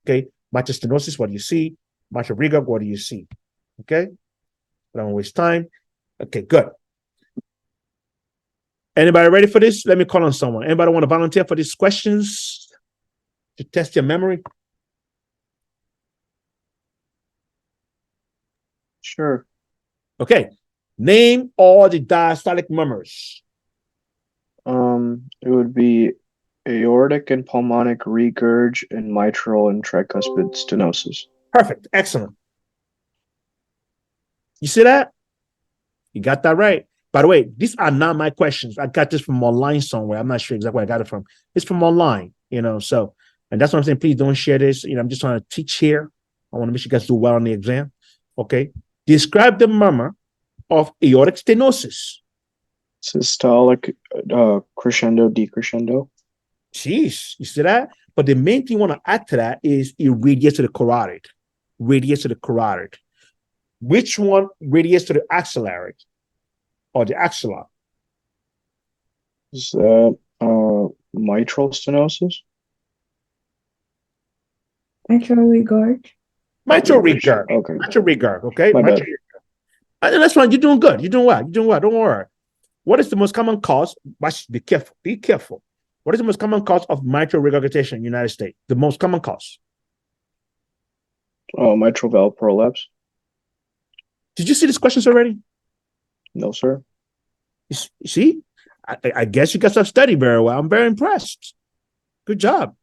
S1: Okay. Mitral stenosis, what do you see? Mitral regurg, what do you see? Okay. Don't waste time. Okay, good. Anybody ready for this? Let me call on someone. Anybody want to volunteer for these questions to test your memory?
S2: Sure.
S1: Okay. Name all the diastolic murmurs.
S2: It would be aortic and pulmonic regurg and mitral and tricuspid stenosis.
S1: Perfect. Excellent. You see that? You got that right. By the way, these are not my questions. I got this from online somewhere. I'm not sure exactly where I got it from. It's from online, so, and that's what I'm saying. Please don't share this. I'm just trying to teach here. I want to make sure you guys do well on the exam. Okay. Describe the murmur of aortic stenosis.
S2: Systolic, crescendo, decrescendo.
S1: Jeez, you see that? But the main thing you want to add to that is it radiates to the carotid. Radiates to the carotid. Which one radiates to the axillary? or the axilla?
S2: Is that mitral stenosis?
S3: Mitral regurg.
S1: Mitral regurg.
S2: Okay.
S1: Mitral regurg. Okay.
S2: My
S1: Mitral
S2: bad.
S1: regurg. And that's fine. You're doing good. You're doing well. You're doing well. Don't worry. What is the most common cause? Be careful. Be careful. What is the most common cause of mitral regurgitation in the United States? The most common cause.
S2: Mitral valve prolapse?
S1: Did you see these questions already?
S2: No, sir.
S1: You see? I guess you guys have studied very well. I'm very impressed. Good job.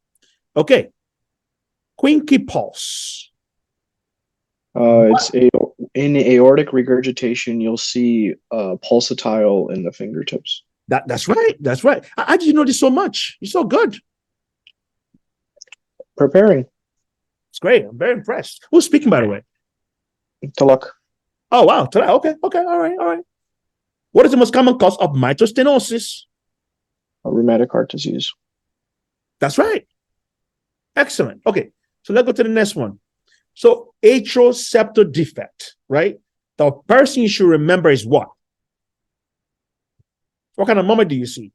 S1: Okay. Quincke pulse.
S2: It's in aortic regurgitation, you'll see pulsatile in the fingertips.
S1: That's right. That's right. How did you know this so much? You're so good.
S2: Preparing.
S1: It's great. I'm very impressed. Who's speaking, by the way?
S2: Taluk.
S1: Oh, wow. Okay. All right. What is the most common cause of mitral stenosis?
S2: Rheumatic heart disease.
S1: That's right. Excellent. Okay. So let's go to the next one. So atrial septal defect, right? The person you should remember is what? What kind of murmur do you see?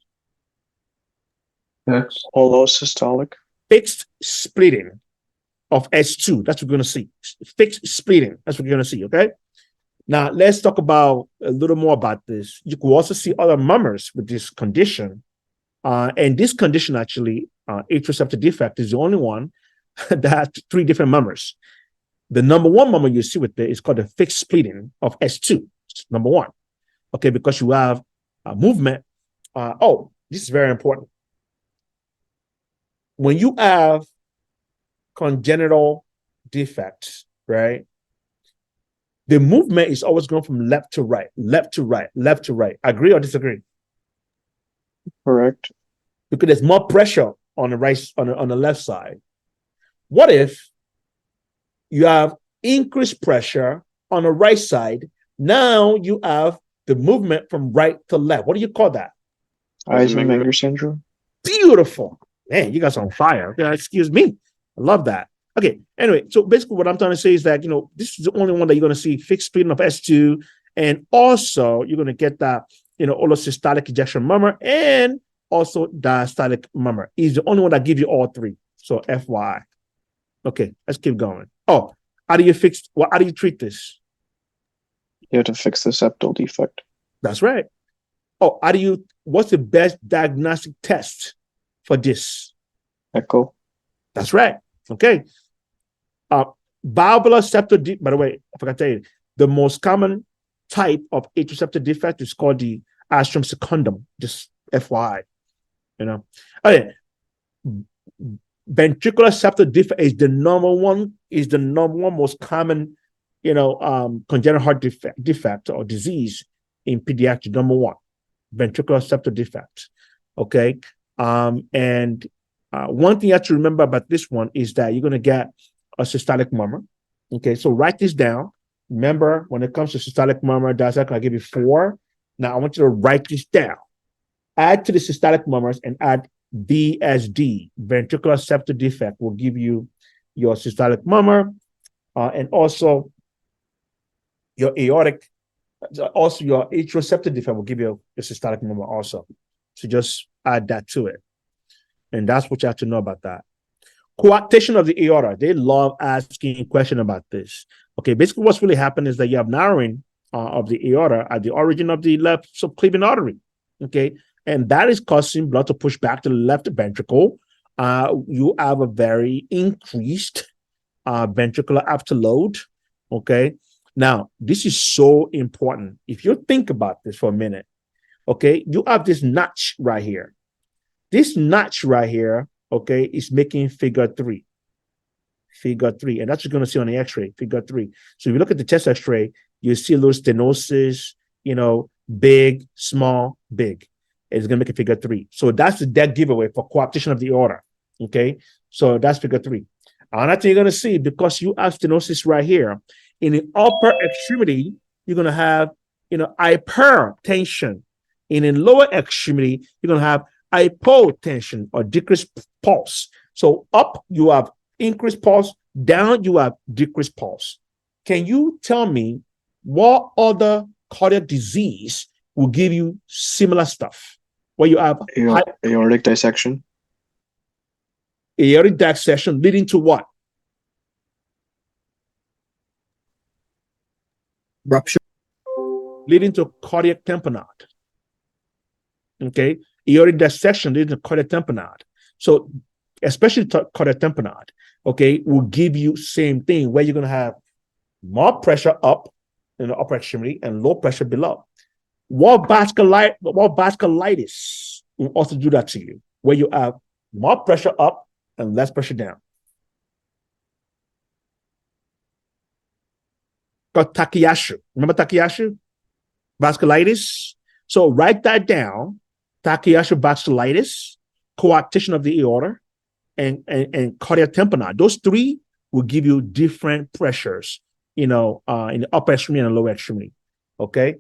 S2: Holosystolic.
S1: Fixed splitting of S2. That's what we're going to see. Fixed splitting. That's what you're going to see, okay? Now, let's talk about a little more about this. You could also see other murmurs with this condition. And this condition, actually, atrial septal defect is the only one that has 3 different murmurs. The number one murmur you see with it is called the fixed splitting of S2. Number one. Okay, because you have movement. This is very important. When you have congenital defects, right? The movement is always going from left to right, left to right, left to right. Agree or disagree?
S2: Correct.
S1: Because there's more pressure on the right, on the left side. What if you have increased pressure on the right side? Now you have the movement from right to left. What do you call that?
S2: Eisenmenger syndrome.
S1: Beautiful. Man, you guys are on fire. Yeah, excuse me. I love that. Okay. Anyway, so basically what I'm trying to say is that, this is the only one that you're going to see fixed splitting of S2. And also you're going to get that, holosystolic ejection murmur and also diastolic murmur. Is the only one that gives you all 3. So FYI. Okay, let's keep going. Oh, how do you treat this?
S2: You have to fix the septal defect.
S1: That's right. Oh, what's the best diagnostic test for this?
S2: Echo.
S1: That's right. Okay. Valvular septal defect, by the way, I forgot to tell you, the most common type of atrial septal defect is called the astrum secundum, just FYI. Okay. Ventricular septal defect is the number one most common, congenital heart defect or disease in pediatrics. Number 1, ventricular septal defect. Okay. And one thing you have to remember about this one is that you're going to get a systolic murmur. Okay. So write this down. Remember, when it comes to systolic murmur, I give you 4. Now I want you to write this down. Add to the systolic murmurs and add VSD, ventricular septal defect, will give you your systolic murmur, and also your aortic, also your atrial septal defect will give you a systolic murmur also. So just add that to it. And that's what you have to know about that. Coarctation of the aorta. They love asking a question about this. Okay, basically what's really happened is that you have narrowing of the aorta at the origin of the left subclavian artery. Okay, and that is causing blood to push back to the left ventricle. You have a very increased ventricular afterload. Okay, now this is so important. If you think about this for a minute, okay, you have this notch right here. This notch right here, okay, is making figure 3. Figure 3, and that's what you're going to see on the X-ray, figure 3. So if you look at the chest X-ray, you see a little stenosis, big, small, big. It's going to make a figure 3. So that's the dead giveaway for coarctation of the aorta. Okay, so that's figure 3. Another thing you're going to see, because you have stenosis right here, in the upper extremity, you're going to have, hypertension. In the lower extremity, you're going to have hypotension or decreased pulse. So up, you have increased pulse. Down, you have decreased pulse. Can you tell me what other cardiac disease will give you similar stuff. Where you have
S2: Aortic dissection.
S1: aortic dissection leading to what?
S5: Rupture.
S1: Leading to cardiac tamponade. Okay, aortic dissection leading to cardiac tamponade. So, especially cardiac tamponade, okay, will give you same thing where you're going to have more pressure up in the upper extremity and low pressure below. What vasculitis will also do that to you, where you have more pressure up and less pressure down. Got Takayasu. Remember Takayasu? Vasculitis. So write that down. Takayasu vasculitis, coarctation of the aorta, and cardiac tamponade. Those three will give you different pressures, in the upper extremity and the lower extremity. Okay.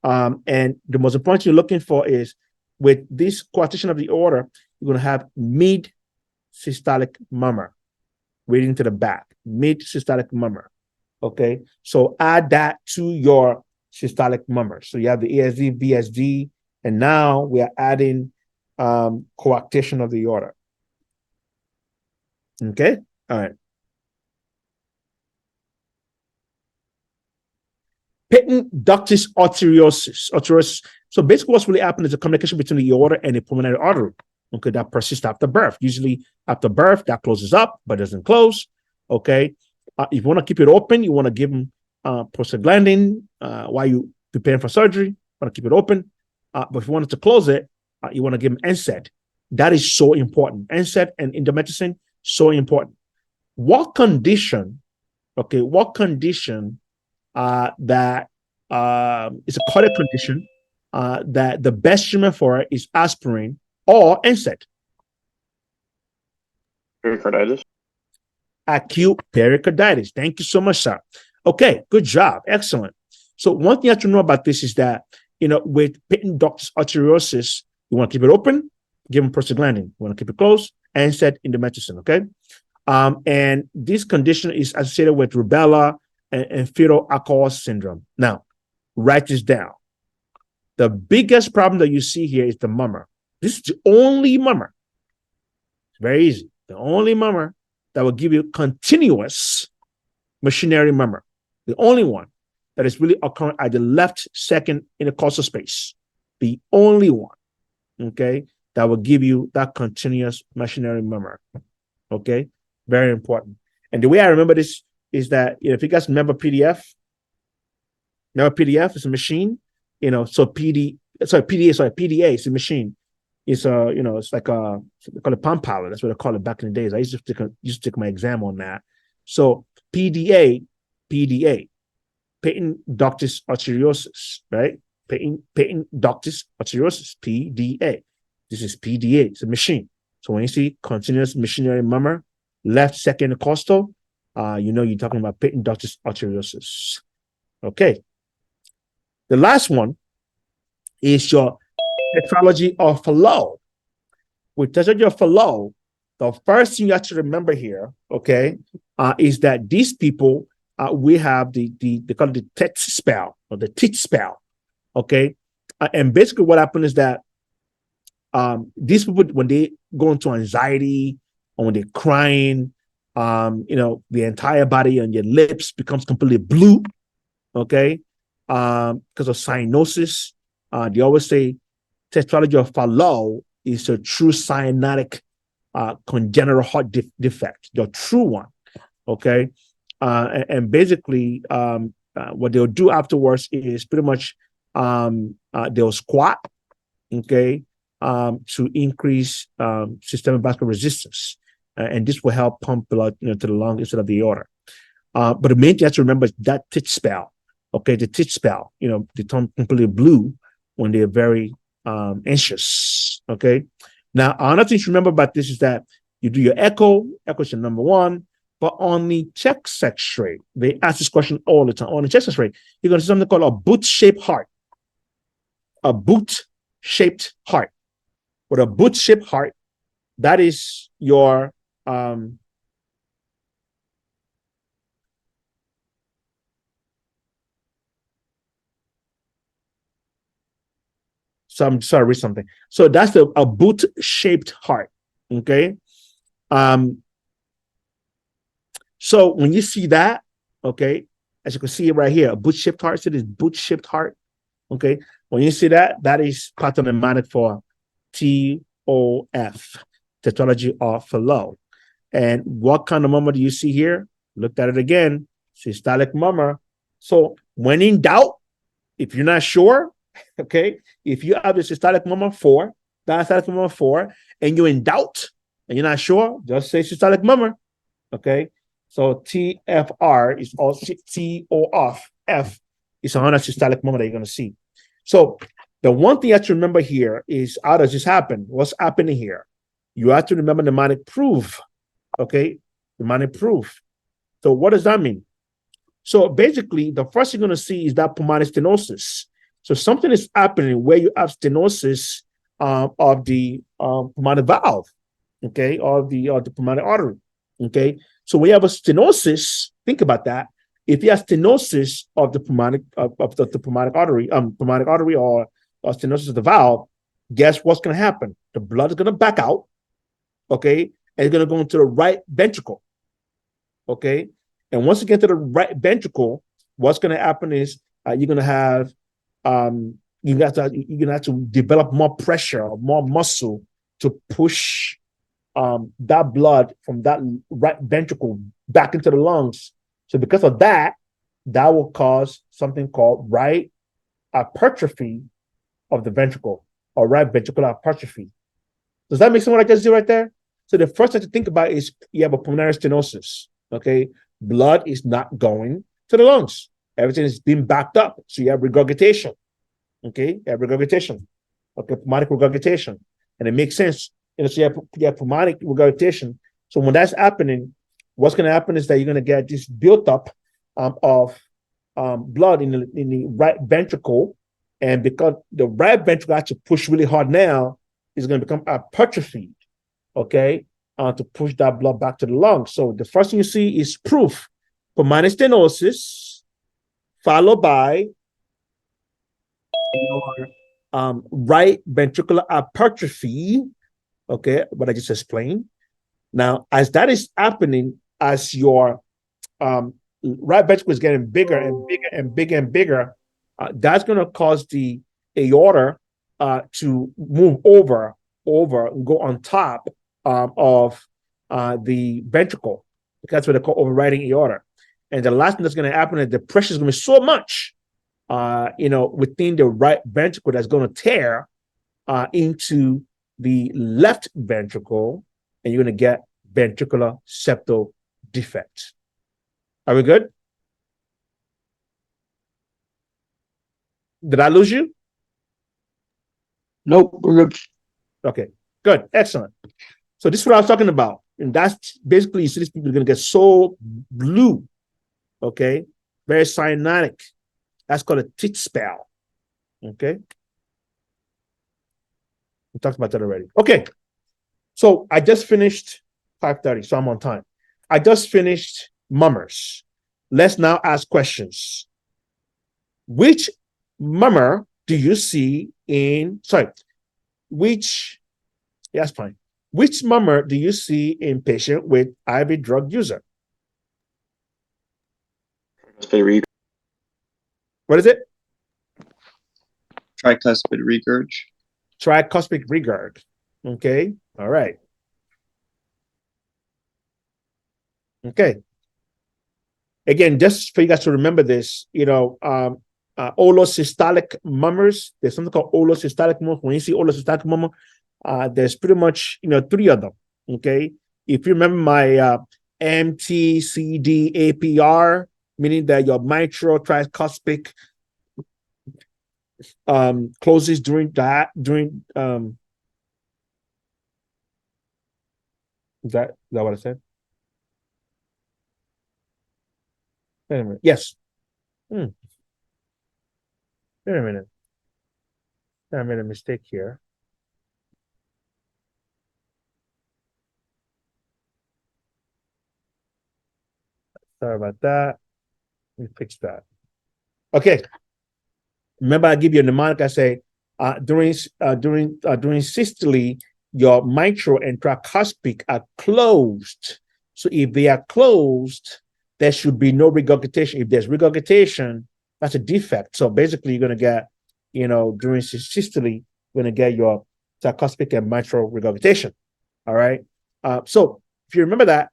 S1: And the most important you're looking for is with this coarctation of the aorta, you're going to have mid-systolic murmur reading to the back, mid-systolic murmur. Okay. So add that to your systolic murmur. So you have the ASD, VSD, and now we are adding coarctation of the aorta. Okay. All right. Patent ductus arteriosus. So basically what's really happening is a communication between the aorta and the pulmonary artery. Okay, that persists after birth. Usually after birth, that closes up, but doesn't close. Okay. If you want to keep it open, you want to give them prostaglandin while you preparing for surgery. You want to keep it open. But if you wanted to close it, you want to give them NSAID. That is so important. NSAID and indomethacin, so important. What condition that it's a cardiac condition that the best treatment for it is aspirin or NSAID?
S2: Pericarditis.
S1: Acute pericarditis. Thank you so much, sir. Okay, good job. Excellent. So one thing you have to know about this is that, with patent ductus arteriosus, you want to keep it open, give them prostaglandin. You want to keep it closed, NSAID indomethacin, okay? And this condition is associated with rubella and fetal alcohol syndrome. Now, write this down. The biggest problem that you see here is the murmur. This is the only murmur. It's very easy. The only murmur that will give you continuous machinery murmur. The only one that is really occurring at the left second intercostal space. The only one, okay, that will give you that continuous machinery murmur. Okay, very important. And the way I remember this is that if you guys remember PDF is a machine, so PDA is a machine. It's it's like they call it pump power. That's what they call it back in the days. I used to take my exam on that. So PDA, patent ductus arteriosus, right? Patent ductus arteriosus, PDA. This is PDA. It's a machine. So when you see continuous machinery murmur, left second intercostal, you're talking about patent ductus arteriosus. Okay. The last one is your tetralogy of Fallot. With tetralogy of Fallot, the first thing you have to remember here, okay, is that these people, we have they call it the tet spell or the tit spell, okay, and basically what happens is that these people, when they go into anxiety or when they're crying, the entire body and your lips becomes completely blue, okay, because of cyanosis. They always say tetralogy of Fallot is a true cyanotic congenital heart defect, the true one, okay? And basically, what they'll do afterwards is pretty much they'll squat, okay, to increase systemic vascular resistance. And this will help pump blood to the lung instead of the aorta. But the main thing you have to remember is that tit spell, okay? The tit spell, they turn completely blue when they're very anxious, okay? Now, another thing to remember about this is that you do your echo is your number one, but on the chest X-ray, they ask this question all the time. On the chest X-ray, you're going to see something called a boot-shaped heart. A boot-shaped heart. With a boot-shaped heart, that is your So I'm sorry, read something. So that's a boot-shaped heart. Okay. So when you see that, okay, as you can see it right here, a boot-shaped heart. So this boot-shaped heart. Okay. When you see that, that is pathognomonic for TOF, tetralogy of Fallot. And what kind of murmur do you see here? Looked at it again, systolic murmur. So when in doubt, if you're not sure, okay, if you have the systolic murmur 4, diastolic murmur 4, and you're in doubt and you're not sure, just say systolic murmur, okay? So TFR is also TOF is another systolic murmur that you're going to see. So the one thing you have to remember here is how does this happen? What's happening here? You have to remember mnemonic proof, okay? Mnemonic proof. So what does that mean? So basically, the first you're going to see is that pulmonary stenosis. So something is happening where you have stenosis of the pulmonary valve, okay, or the pulmonary artery, okay. So when you have a stenosis, think about that. If you have stenosis of the pulmonary pulmonary artery or stenosis of the valve, guess what's going to happen? The blood is going to back out, okay, and it's going to go into the right ventricle, okay. And once you get to the right ventricle, what's going to happen is you're going to have you're going to have to develop more pressure, more muscle to push that blood from that right ventricle back into the lungs. So because of that, that will cause something called right hypertrophy of the ventricle or right ventricular hypertrophy. Does that make sense what I just did right there? So the first thing to think about is you have a pulmonary stenosis, okay? Blood is not going to the lungs. Everything is being backed up. So you have regurgitation, okay? You have regurgitation, okay? Pulmonic regurgitation. And it makes sense. So you have pulmonic regurgitation. So when that's happening, what's going to happen is that you're going to get this built-up of blood in the right ventricle. And because the right ventricle has to push really hard now, it's going to become hypertrophied, okay, to push that blood back to the lungs. So the first thing you see is proof, pulmonary stenosis, followed by your right ventricular hypertrophy, okay, what I just explained. Now, as that is happening, as your right ventricle is getting bigger and bigger and bigger and bigger, that's going to cause the aorta to move over and go on top of the ventricle. That's what they call overriding aorta. And the last thing that's going to happen is the pressure is going to be so much, within the right ventricle that's going to tear into the left ventricle, and you're going to get ventricular septal defect. Are we good? Did I lose you?
S2: Nope, we're good.
S1: Okay, good, excellent. So this is what I was talking about. And that's basically, you see these people are going to get so blue, okay? Very cyanotic. That's called a tit spell, okay? We talked about that already. Okay, so I just finished 5:30, so I'm on time. I just finished mummers. Let's now ask questions. Which mummer do you see that's fine. Which mummer do you see in patient with IV drug user? What is it?
S7: Tricuspid regurg.
S1: Tricuspid regurg. Okay, all right. Okay. Again, just for you guys to remember this, holosystolic mummers, there's something called holosystolic mummer. When you see holosystolic mummer, there's pretty much, 3 of them, okay? If you remember my MTCD APR, meaning that your mitral tricuspid closes during is that what I said? Wait a minute. Yes. Wait a minute. I made a mistake here. Sorry about that. Let me fix that. Okay. Remember, I give you a mnemonic. I say During systole, your mitral and tricuspid are closed. So if they are closed, there should be no regurgitation. If there's regurgitation, that's a defect. So basically, you're going to get, during systole, you're going to get your tricuspid and mitral regurgitation. All right. So if you remember that,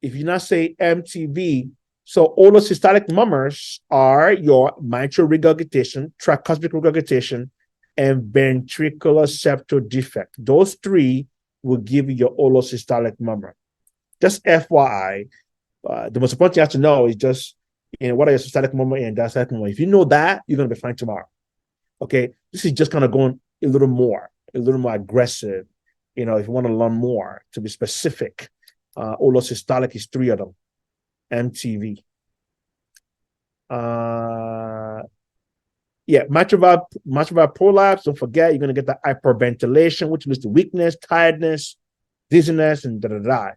S1: if you not say MTV, so olosystolic murmurs are your mitral regurgitation, tricuspid regurgitation, and ventricular septal defect. Those three will give you your olosystolic murmur. Just FYI, the most important thing you have to know is just, what are your systolic murmur and diastolic murmur. If you know that, you're going to be fine tomorrow. Okay, this is just kind of going a little more aggressive. If you want to learn more, to be specific, olosystolic is 3 of them. MTV. Mitral valve prolapse. Don't forget, you're going to get the hyperventilation, which leads to weakness, tiredness, dizziness, and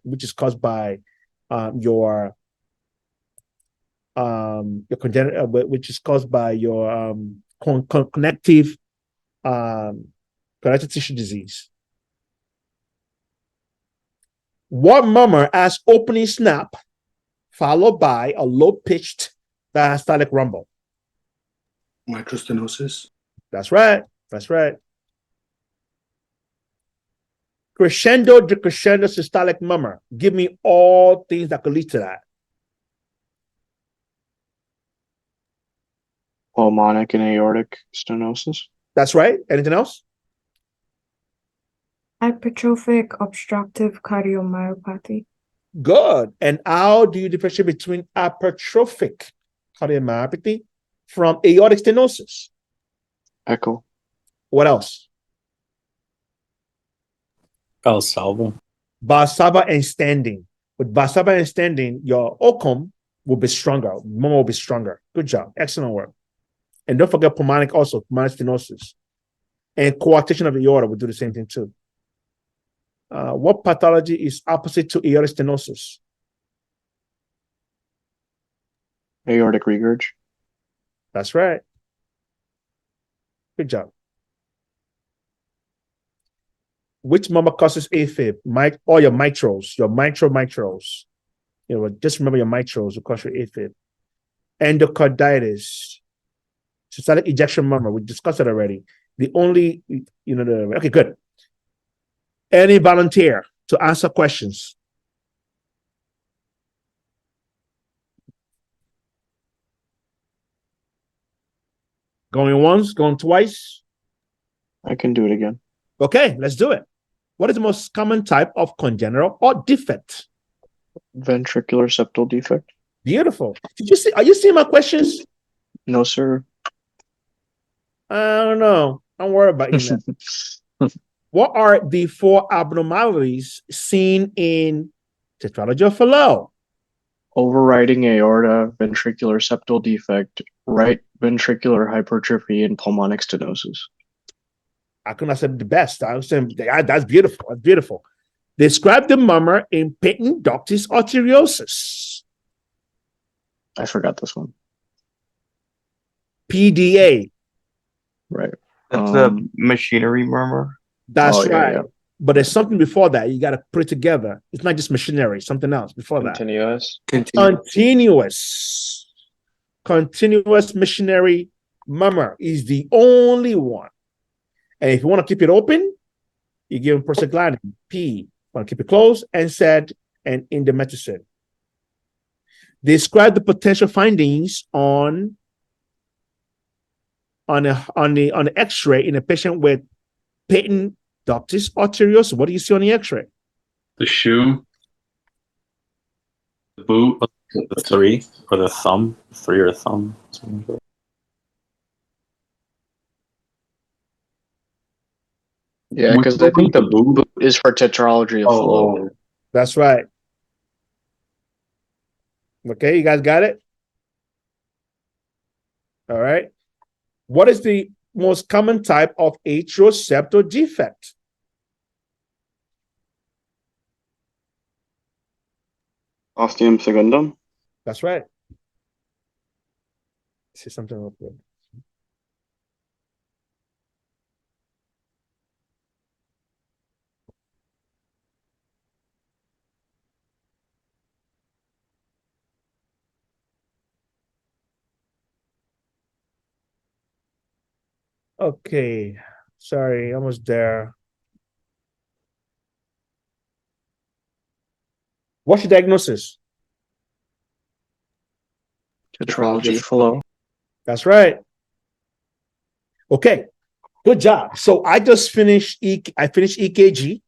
S1: which is caused by your congenital, which is caused by your connective tissue disease. What murmur has opening snap followed by a low-pitched diastolic rumble?
S10: Mitral stenosis.
S1: That's right. Crescendo, decrescendo, systolic murmur. Give me all things that could lead to that.
S2: Pulmonic and aortic stenosis.
S1: That's right. Anything else?
S3: Hypertrophic obstructive cardiomyopathy.
S1: Good. And how do you differentiate between hypertrophic cardiomyopathy from aortic stenosis?
S2: Echo.
S1: What else?
S4: Valsalva.
S1: Valsalva and standing. With Valsalva and standing, your outcome will be stronger. Murmur will be stronger. Good job. Excellent work. And don't forget pulmonic stenosis. And coarctation of the aorta will do the same thing too. What pathology is opposite to aortic stenosis?
S2: Aortic regurg.
S1: That's right. Good job. Which murmur causes AFib? All your mitrals, your mitrals. Just remember your mitrals will cause your AFib. Endocarditis, systolic ejection murmur. We discussed it already. Okay, good. Any volunteer to answer questions? Going once, going twice?
S2: I can do it again.
S1: Okay, let's do it. What is the most common type of congenital or defect?
S2: Ventricular septal defect.
S1: Beautiful. Are you seeing my questions?
S2: No, sir.
S1: I don't know. Don't worry about you now. What are the 4 abnormalities seen in tetralogy of Fallot?
S2: Overriding aorta, ventricular septal defect, right ventricular hypertrophy, and pulmonic stenosis.
S1: I couldn't have said the best. I was saying that's beautiful. That's beautiful. Describe the murmur in patent ductus arteriosus.
S2: I forgot this one.
S1: PDA.
S2: Right.
S7: That's a machinery murmur.
S1: That's
S2: yeah,
S1: right.
S2: yeah.
S1: But there's something before that. You got to put it together. It's not just machinery, something else before that.
S2: Continuous.
S1: Continuous machinery murmur is the only one. And if you want to keep it open, you give them prostaglandin, P. Want to keep it closed, NSAID, and indomethacin. Describe the potential findings on the X-ray in a patient with patent ductus arteriosus. What do you see on the X-ray?
S4: The shoe. The boot. The 3 or the thumb. 3 or thumb.
S2: Yeah, because I think the boot is for tetralogy of Fallot.
S1: That's right. Okay, you guys got it? All right. What is the most common type of atrial septal defect?
S2: Ostium secundum.
S1: That's right. See something real quick. Okay. Sorry, almost there. What's your diagnosis?
S2: Tetralogy flow.
S1: That's right. Okay. Good job. So I just finished I finished EKG.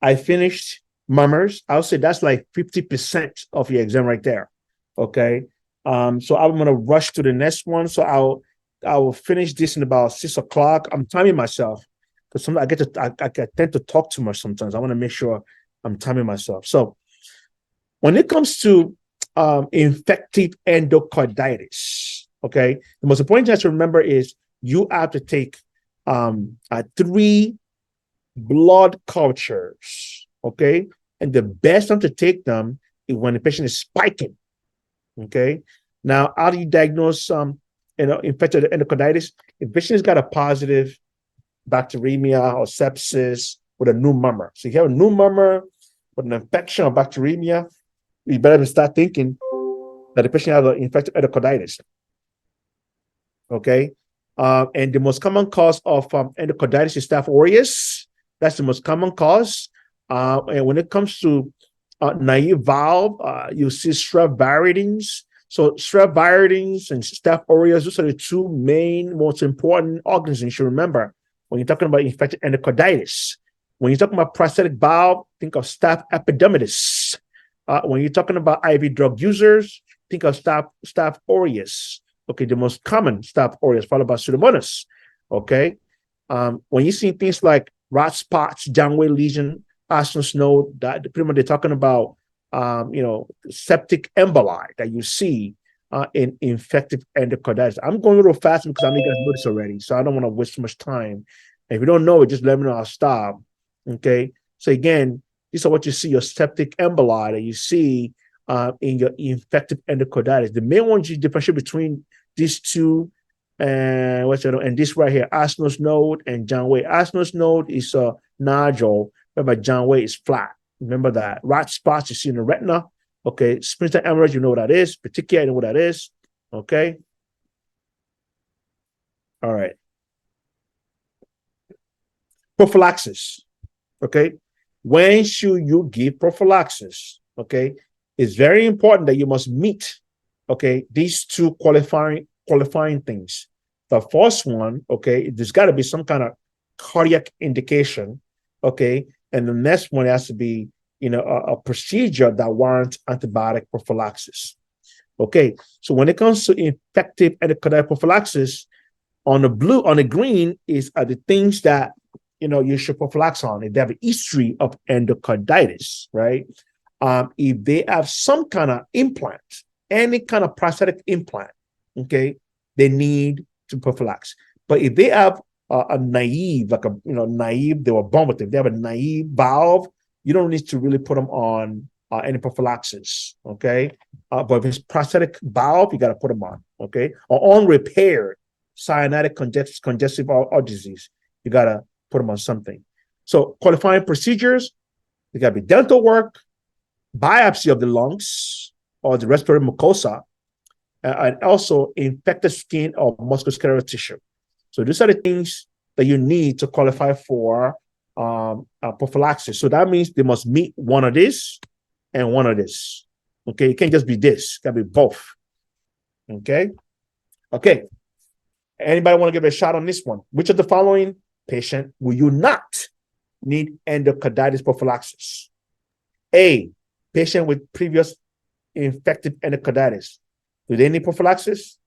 S1: I finished mummers. I'll say that's like 50% of your exam right there. Okay. So I'm gonna rush to the next one. So I will finish this in about 6 o'clock. I'm timing myself because sometimes I tend to talk too much sometimes. I want to make sure I'm timing myself. So when it comes to infective endocarditis, okay, the most important thing to remember is you have to take 3 blood cultures, okay? And the best time to take them is when the patient is spiking, okay? Now, how do you diagnose infected endocarditis? If the patient has got a positive bacteremia or sepsis with a new murmur. So if you have a new murmur with an infection or bacteremia, you better start thinking that the patient has an infected endocarditis, okay? And the most common cause of endocarditis is Staph aureus. That's the most common cause. And when it comes to naive valve, you see strep viridins. So strep viridins and Staph aureus, those are the 2 main, most important organisms you should remember when you're talking about infected endocarditis. When you're talking about prosthetic valve, think of Staph epidermidis. When you're talking about IV drug users, think of Staph aureus. Okay, the most common Staph aureus, followed by Pseudomonas. Okay, when you see things like rot spots, Janway lesion, Arsenal's node, that pretty much they're talking about, septic emboli that you see in infective endocarditis. I'm going a little fast because I know you guys know this already, so I don't want to waste too much time. And if you don't know it, just let me know. I'll stop. Okay, so again, these are what you see, your septic emboli that you see in your infective endocarditis. The main ones you differentiate between these two and this right here, Arsenal's node and Janway. Arsenal's node is a nodule, whereby Janway is flat. Remember that. Rot spots you see in the retina. Okay, splinter hemorrhage, you know what that is. Petechiae, you know what that is. Okay. All right. Prophylaxis. Okay. When should you give prophylaxis? Okay. It's very important that you must meet, okay, these 2 qualifying things. The first one, okay, there's got to be some kind of cardiac indication, okay, and the next one has to be, a procedure that warrants antibiotic prophylaxis. Okay, so when it comes to infective endocarditis prophylaxis, on the green are the things that you should prophylax on if they have a history of endocarditis, right? If they have some kind of implant, any kind of prosthetic implant, okay, they need to prophylax. But if they have a naive, naive, they were born with it. If they have a naive valve, you don't need to really put them on any prophylaxis, okay? But if it's prosthetic valve, you got to put them on, okay? Or unrepaired cyanotic congestive heart disease, you got to put them on something. So qualifying procedures, they got to be dental work, biopsy of the lungs or the respiratory mucosa, and also infected skin or musculoskeletal tissue. So these are the things that you need to qualify for prophylaxis. So that means they must meet one of this and one of this. Okay, it can't just be this; it got to be both. Okay. Anybody want to give a shot on this one? Which of the following patient will you not need endocarditis prophylaxis? A, patient with previous infective endocarditis. Do they need prophylaxis?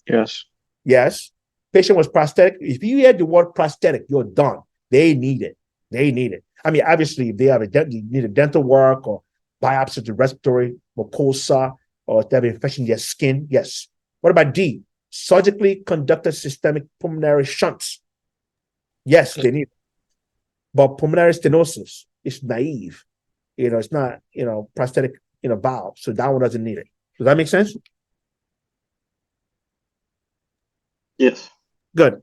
S2: Yes.
S1: Yes. Patient was prosthetic. If you hear the word prosthetic, you're done. They need it. They need it. I mean, obviously, if they have need a dental work or biopsy of the respiratory mucosa or if they have infection in their skin, yes. What about D? Surgically conducted systemic pulmonary shunts. Yes, they need it. But pulmonary stenosis is naive. It's not, prosthetic, valve. So that one doesn't need it. Does that make sense?
S2: Yes.
S1: Good.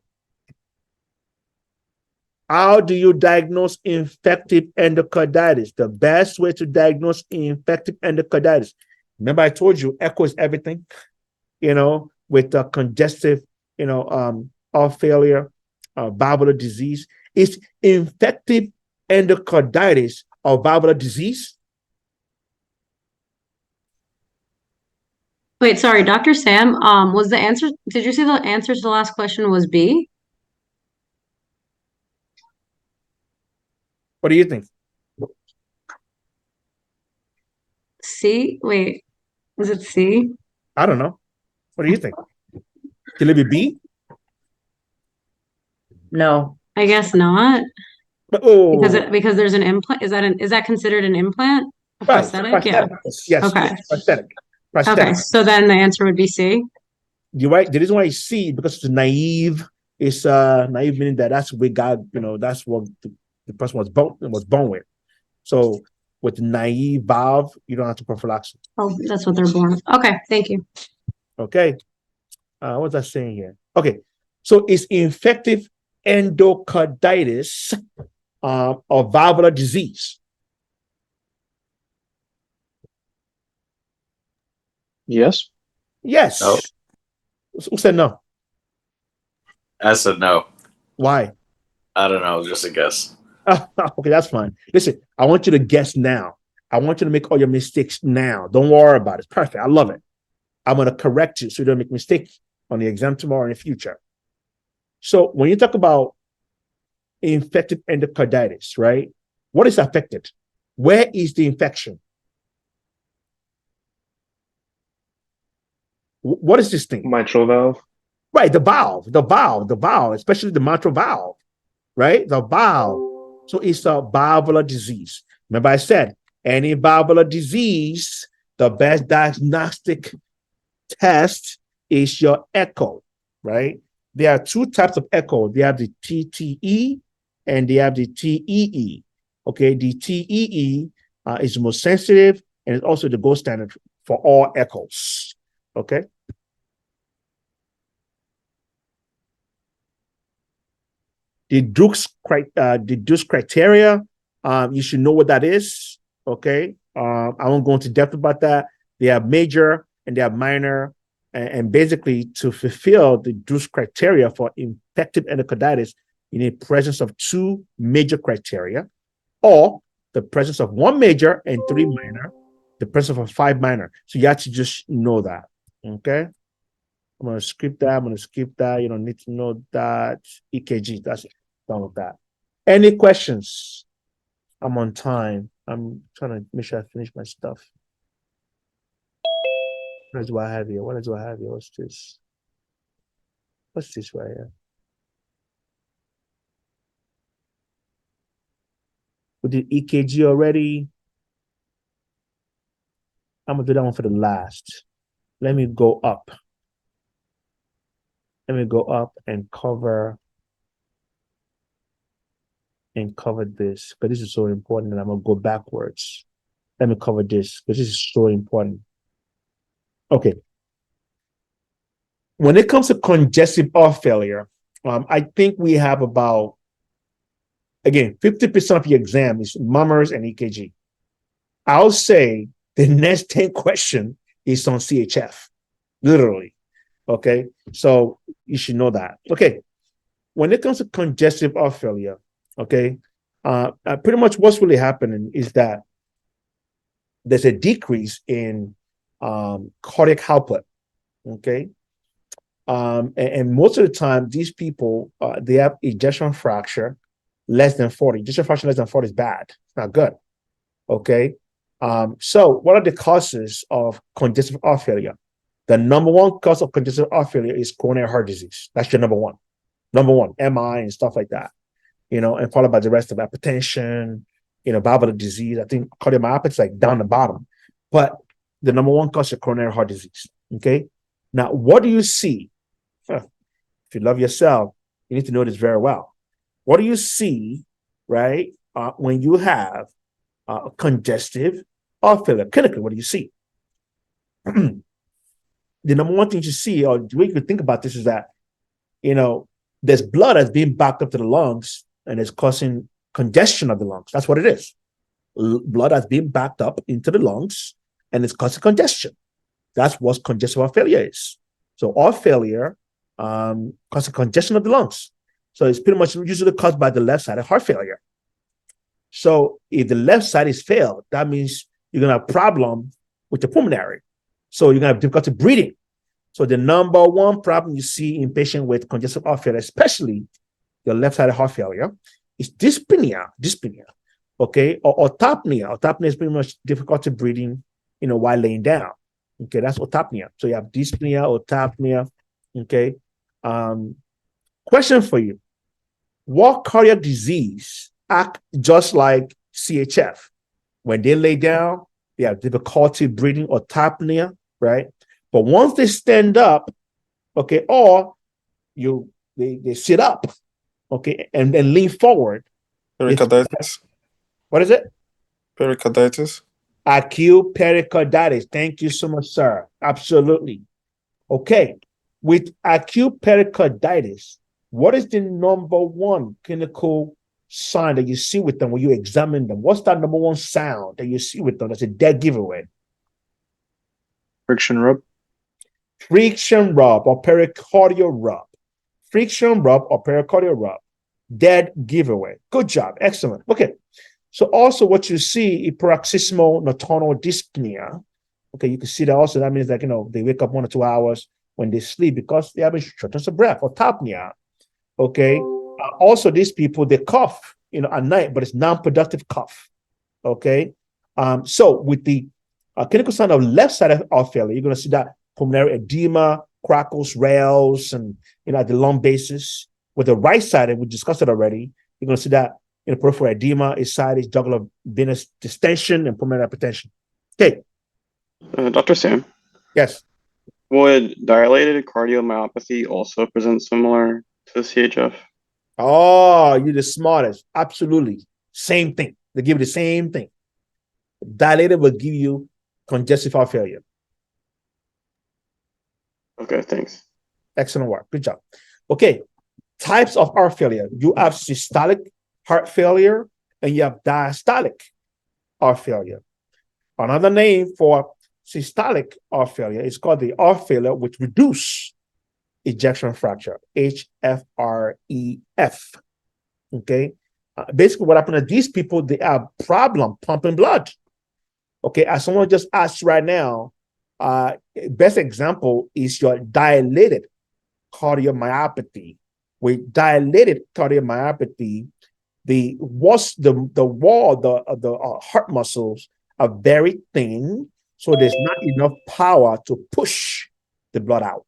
S1: How do you diagnose infective endocarditis? The best way to diagnose infective endocarditis. Remember, I told you echo is everything, with congestive, heart failure, valvular disease. Is infective endocarditis or valvular disease?
S6: Wait, sorry, Dr. Sam, was the answer, did you say the answer to the last question was B?
S1: What do you think?
S6: C? Wait, was it C?
S1: I don't know. What do you think? Can it be B?
S8: No.
S6: I guess not,
S1: Oh,
S6: because there's an implant. Is that considered an implant? A
S1: right.
S6: prosthetic? Yeah.
S1: Yes,
S6: Okay.
S1: yes, prosthetic.
S6: Okay,
S1: Prosthetic.
S6: so then the answer would be C.
S1: You're right. The reason why it's C because it's naive. It's naive meaning that that's what God, that's what the person was born with. So with naive valve, you don't have to prophylaxis.
S6: Oh, that's what they're born with. Okay, thank you.
S1: Okay. What's that saying here? Okay. So it's infective endocarditis or valvular disease.
S2: Yes.
S1: Yes.
S4: No.
S1: Who said no?
S4: I said no.
S1: Why?
S4: I don't know. Just a guess.
S1: Okay, that's fine. Listen, I want you to guess now. I want you to make all your mistakes now. Don't worry about it. It's perfect. I love it. I'm going to correct you so you don't make mistakes on the exam tomorrow in the future. So when you talk about infective endocarditis, right? What is affected? Where is the infection? What is this thing?
S9: Mitral valve.
S1: Right, the valve, especially the mitral valve, right? The valve. So it's a valvular disease. Remember I said, any valvular disease, the best diagnostic test is your echo, right? There are two types of echo. They have the TTE and they have the TEE. Okay, the TEE is the most sensitive and it's also the gold standard for all echoes. Okay. The Duke's criteria, you should know what that is. Okay. I won't go into depth about that. They have major and they have minor. And basically, to fulfill the Duke's criteria for infective endocarditis, you need presence of two major criteria, or the presence of one major and three minor, the presence of five minor. So you have to just know that. Okay. I'm going to skip that. I'm going to skip that. You don't need to know that. EKG. That's it. Done with that. Any questions? I'm on time. I'm trying to make sure I finish my stuff. What do I have here? What do I have here? What's this? What's this right here? We did EKG already. I'm going to do that one for the last. Let me go up. Let me go up and cover this, but this is so important and I'm going to go backwards. Let me cover this because this is so important. Okay. When it comes to congestive heart failure, I think we have about, again, 50% of your exam is murmurs and EKG. I'll say the next 10 question is on CHF, literally. Okay. So you should know that. Okay. When it comes to congestive heart failure, okay, pretty much what's really happening is that there's a decrease in cardiac output. Okay. And most of the time, these people, they have ejection fraction less than 40. Ejection fraction less than 40 is bad. It's not good. Okay. So what are the causes of congestive heart failure? The number one cause of congestive heart failure is coronary heart disease. That's your number one, MI and stuff like that, and followed by the rest of hypertension, valvular disease. I think cardiomyopathy is like down the bottom, but the number one cause is coronary heart disease. Okay. Now, what do you see? If you love yourself, you need to know this very well. What do you see, right, when you have congestive heart failure? Clinically, what do you see? The number one thing you see, or the way you could think about this is that, there's blood that's being backed up to the lungs and it's causing congestion of the lungs. That's what it is. Blood that's being backed up into the lungs and it's causing congestion. That's what congestive heart failure is. So heart failure cause a congestion of the lungs. So it's pretty much usually caused by the left side of heart failure. So if the left side is failed, that means you're gonna have a problem with the pulmonary. So you're gonna have difficulty breathing. So the number one problem you see in patients with congestive heart failure, especially your left-sided heart failure, is dyspnea. Okay, or autopnea. Autopnea is pretty much difficulty breathing, while laying down. Okay, that's autopnea. So you have dyspnea, autopnea. Okay. Question for you: what cardiac disease act just like CHF? When they lay down, they have difficulty breathing, autopnea, right? But once they stand up, okay, or they sit up, okay, and then lean forward.
S10: Pericarditis.
S1: What is it?
S10: Pericarditis.
S1: Acute pericarditis. Thank you so much, sir. Absolutely. Okay. With acute pericarditis, what is the number one clinical sign that you see with them when you examine them? What's that number one sound that you see with them? That's a dead giveaway.
S2: Friction rub.
S1: Friction rub or pericardial rub. Friction rub or pericardial rub. Dead giveaway. Good job. Excellent. Okay. So also what you see is paroxysmal nocturnal dyspnea. Okay, you can see that also. That means that, they wake up 1 or 2 hours when they sleep because they have a shortness of breath or autopnea. Okay. Also, these people, they cough, at night, but it's non-productive cough. Okay. So with the clinical sign of left-sided heart failure, you're going to see that pulmonary edema, crackles, rails, and, at the lung basis. With the right side, we discussed it already, you're going to see that peripheral edema, ascites, jugular venous distension, and pulmonary hypertension. Okay.
S7: Dr. Sam,
S1: Yes.
S7: would dilated cardiomyopathy also present similar to CHF?
S1: Oh, you're the smartest. Absolutely. Same thing. They give you the same thing. Dilated will give you congestive heart failure.
S7: Okay, thanks.
S1: Excellent work. Good job. Okay. Types of heart failure. You have systolic heart failure and you have diastolic heart failure. Another name for systolic heart failure is called the heart failure with reduced ejection fraction, HFrEF. Okay. Basically, what happened to these people, they have problem pumping blood. Okay. As someone just asked right now, best example is your dilated cardiomyopathy. With dilated cardiomyopathy, the wall of the heart muscles are very thin, so there's not enough power to push the blood out.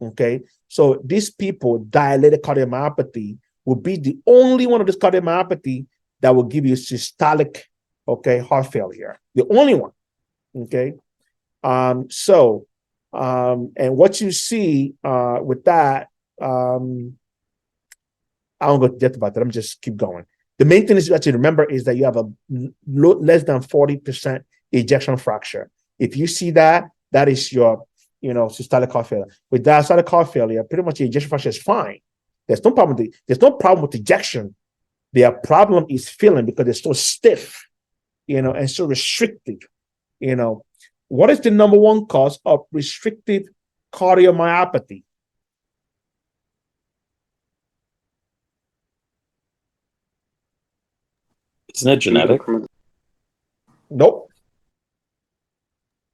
S1: Okay, so these people, dilated cardiomyopathy, will be the only one of this cardiomyopathy that will give you systolic, okay, heart failure. The only one. Okay, and what you see with that, I don't go to depth about that. I'm just keep going. The main thing is you have to remember is that you have a less than 40% ejection fraction. If you see that, that is your, systolic heart failure. With diastolic heart failure, pretty much the ejection fraction is fine. There's no problem with ejection. Their problem is feeling because they're so stiff, and so restrictive. What is the number one cause of restrictive cardiomyopathy?
S4: Isn't it genetic?
S1: Nope.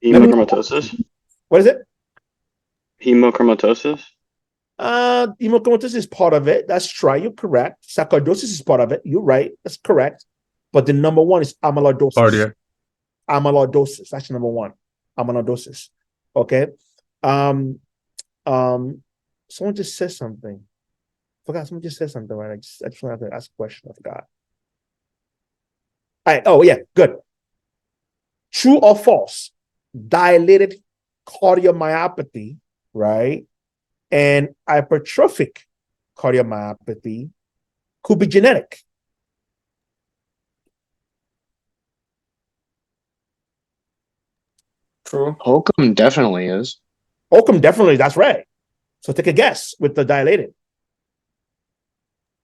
S7: Hemochromatosis?
S1: What is it?
S7: Hemochromatosis?
S1: Hemochromatosis is part of it. That's right. You're correct. Sarcoidosis is part of it. You're right. That's correct. But the number one is amyloidosis.
S10: Cardiac.
S1: Amyloidosis. That's number one. Amyloidosis. Okay. Someone just said something. Forgot. Someone just said something. Right. I just wanted to ask a question. I forgot. All right. Oh yeah. Good. True or false? Dilated cardiomyopathy, right, and hypertrophic cardiomyopathy could be genetic.
S10: True.
S2: Holcomb definitely is.
S1: Holcomb definitely, that's right. So take a guess with the dilated.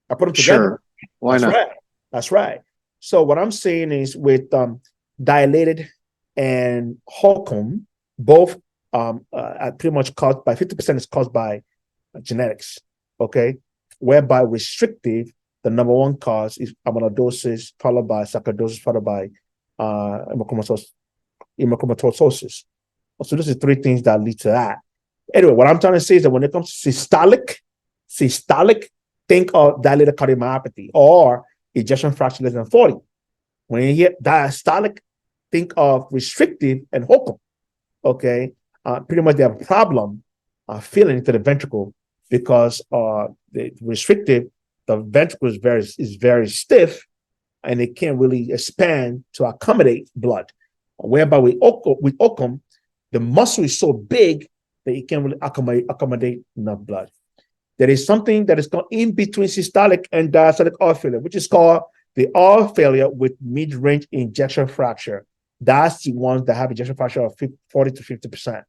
S1: I put them together.
S2: Sure. Why
S1: That's
S2: not?
S1: right. That's right. So what I'm saying is with dilated and Holcomb, both are pretty much caused by 50% is caused by genetics, okay, whereby restrictive, the number one cause is amyloidosis, followed by sarcoidosis, followed by hemochromatosis. So this is three things that lead to that. Anyway, what I'm trying to say is that when it comes to systolic, think of dilated cardiomyopathy or ejection fraction less than 40. When you hear diastolic, think of restrictive and HOCM. Okay, pretty much they have a problem filling into the ventricle because the restrictive, the ventricle is very stiff and it can't really expand to accommodate blood. Whereby with HOCM, the muscle is so big that it can't really accommodate enough blood. There is something that is called in between systolic and diastolic heart failure, which is called the heart failure with mid-range ejection fraction. That's the ones that have ejection fraction of 40 to 50%.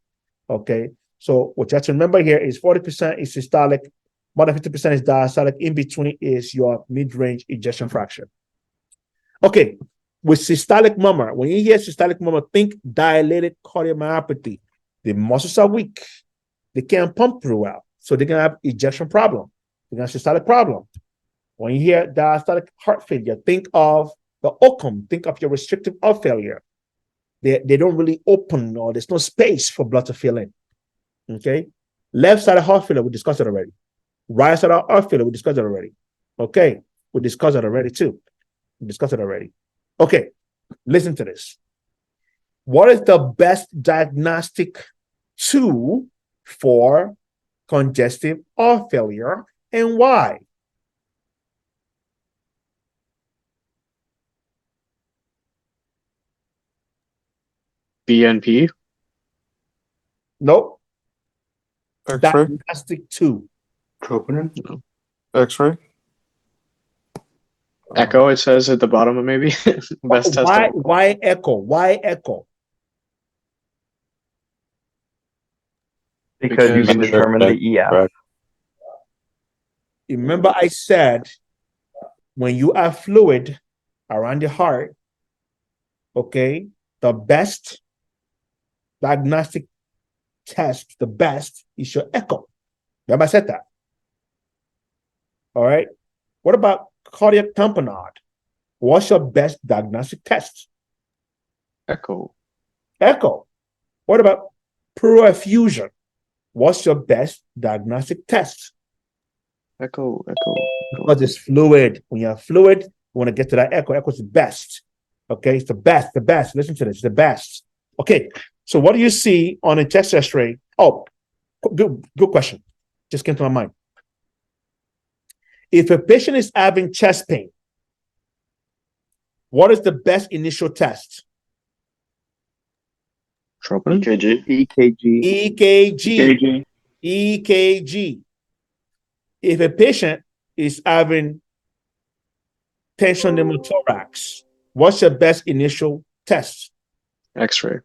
S1: Okay, so what you have to remember here is 40% is systolic, more than 50% is diastolic. In between is your mid-range ejection fraction. Okay, with systolic murmur, when you hear systolic murmur, think dilated cardiomyopathy. The muscles are weak. They can't pump through well. So they're going to have ejection problem. They're going to have systolic problem. When you hear diastolic heart failure, think of the HOCM. Think of your restrictive heart failure. They don't really open or there's no space for blood to fill in. Okay? Left side of heart failure, we discussed it already. Right side of heart failure, we discussed it already. Okay? We discussed it already too. We discussed it already. Okay, listen to this. What is the best diagnostic tool for congestive heart failure and why?
S2: BNP.
S1: Nope.
S10: X-ray.
S1: Diagnostic tool.
S4: Troponin?
S10: X-ray.
S2: Echo, it says at the bottom of maybe. Best test.
S1: Why echo? Why echo?
S7: Because you can
S2: Because-
S7: determine the EF.
S1: Remember I said when you have fluid around the heart, okay, the best diagnostic test, the best is your echo. Remember I said that. All right. What about cardiac tamponade? What's your best diagnostic test?
S2: Echo.
S1: Echo. What about perfusion? What's your best diagnostic test?
S2: Echo.
S1: Because it's fluid. When you have fluid, you want to get to that echo. Echo is the best. Okay, it's the best. Listen to this, the best. Okay, so what do you see on a chest X-ray? Oh, good question. Just came to my mind. If a patient is having chest pain, what is the best initial test?
S2: Troponin.
S7: EKG.
S1: EKG.
S9: KG.
S1: EKG. If a patient is having tension pneumothorax, what's your best initial test?
S2: X-ray.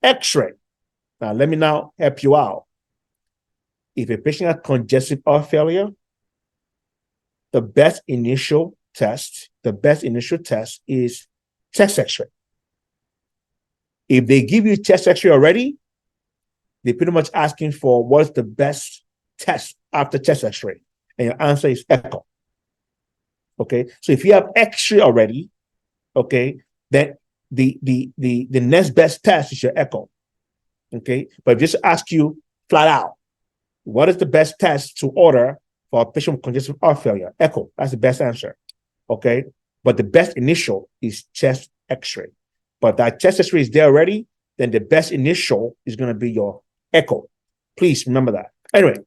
S1: X-ray. Now, let me now help you out. If a patient has congestive heart failure, the best initial test is chest X-ray. If they give you chest X-ray already, they're pretty much asking for what's the best test after chest X-ray, and your answer is echo. Okay, so if you have X-ray already, okay, then the next best test is your echo. Okay, but just ask you flat out, what is the best test to order for a patient with congestive heart failure? Echo, that's the best answer. Okay, but the best initial is chest X-ray. But that chest X-ray is there already, then the best initial is going to be your echo. Please remember that. Anyway,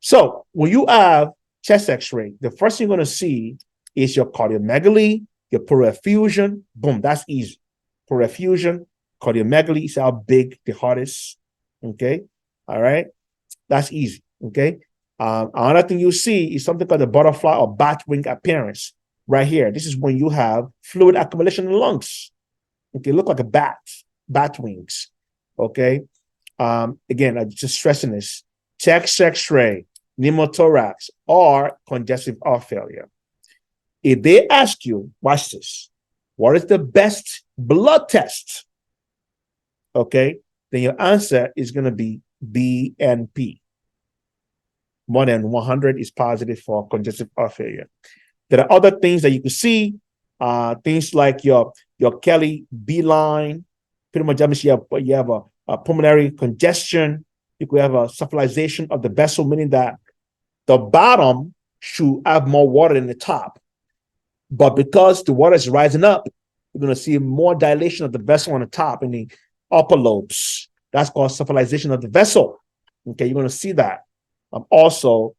S1: so when you have chest X-ray, the first thing you're going to see is your cardiomegaly, your perfusion. Boom, that's easy. Perfusion, cardiomegaly is how big the heart is. Okay, all right, that's easy. Okay, another thing you see is something called the butterfly or bat wing appearance right here. This is when you have fluid accumulation in the lungs. Okay, look like a bat wings. Okay, again, I'm just stressing this. Chest X-ray, pneumothorax, or congestive heart failure. If they ask you, watch this, what is the best blood test? Okay, then your answer is going to be BNP. More than 100 is positive for congestive heart failure. There are other things that you can see, things like your Kelly B line. Pretty much, that means you have a pulmonary congestion. You could have a sulfidization of the vessel, meaning that the bottom should have more water than the top. But because the water is rising up, you're going to see more dilation of the vessel on the top in the upper lobes. That's called sulfidization of the vessel. Okay, you're going to see that also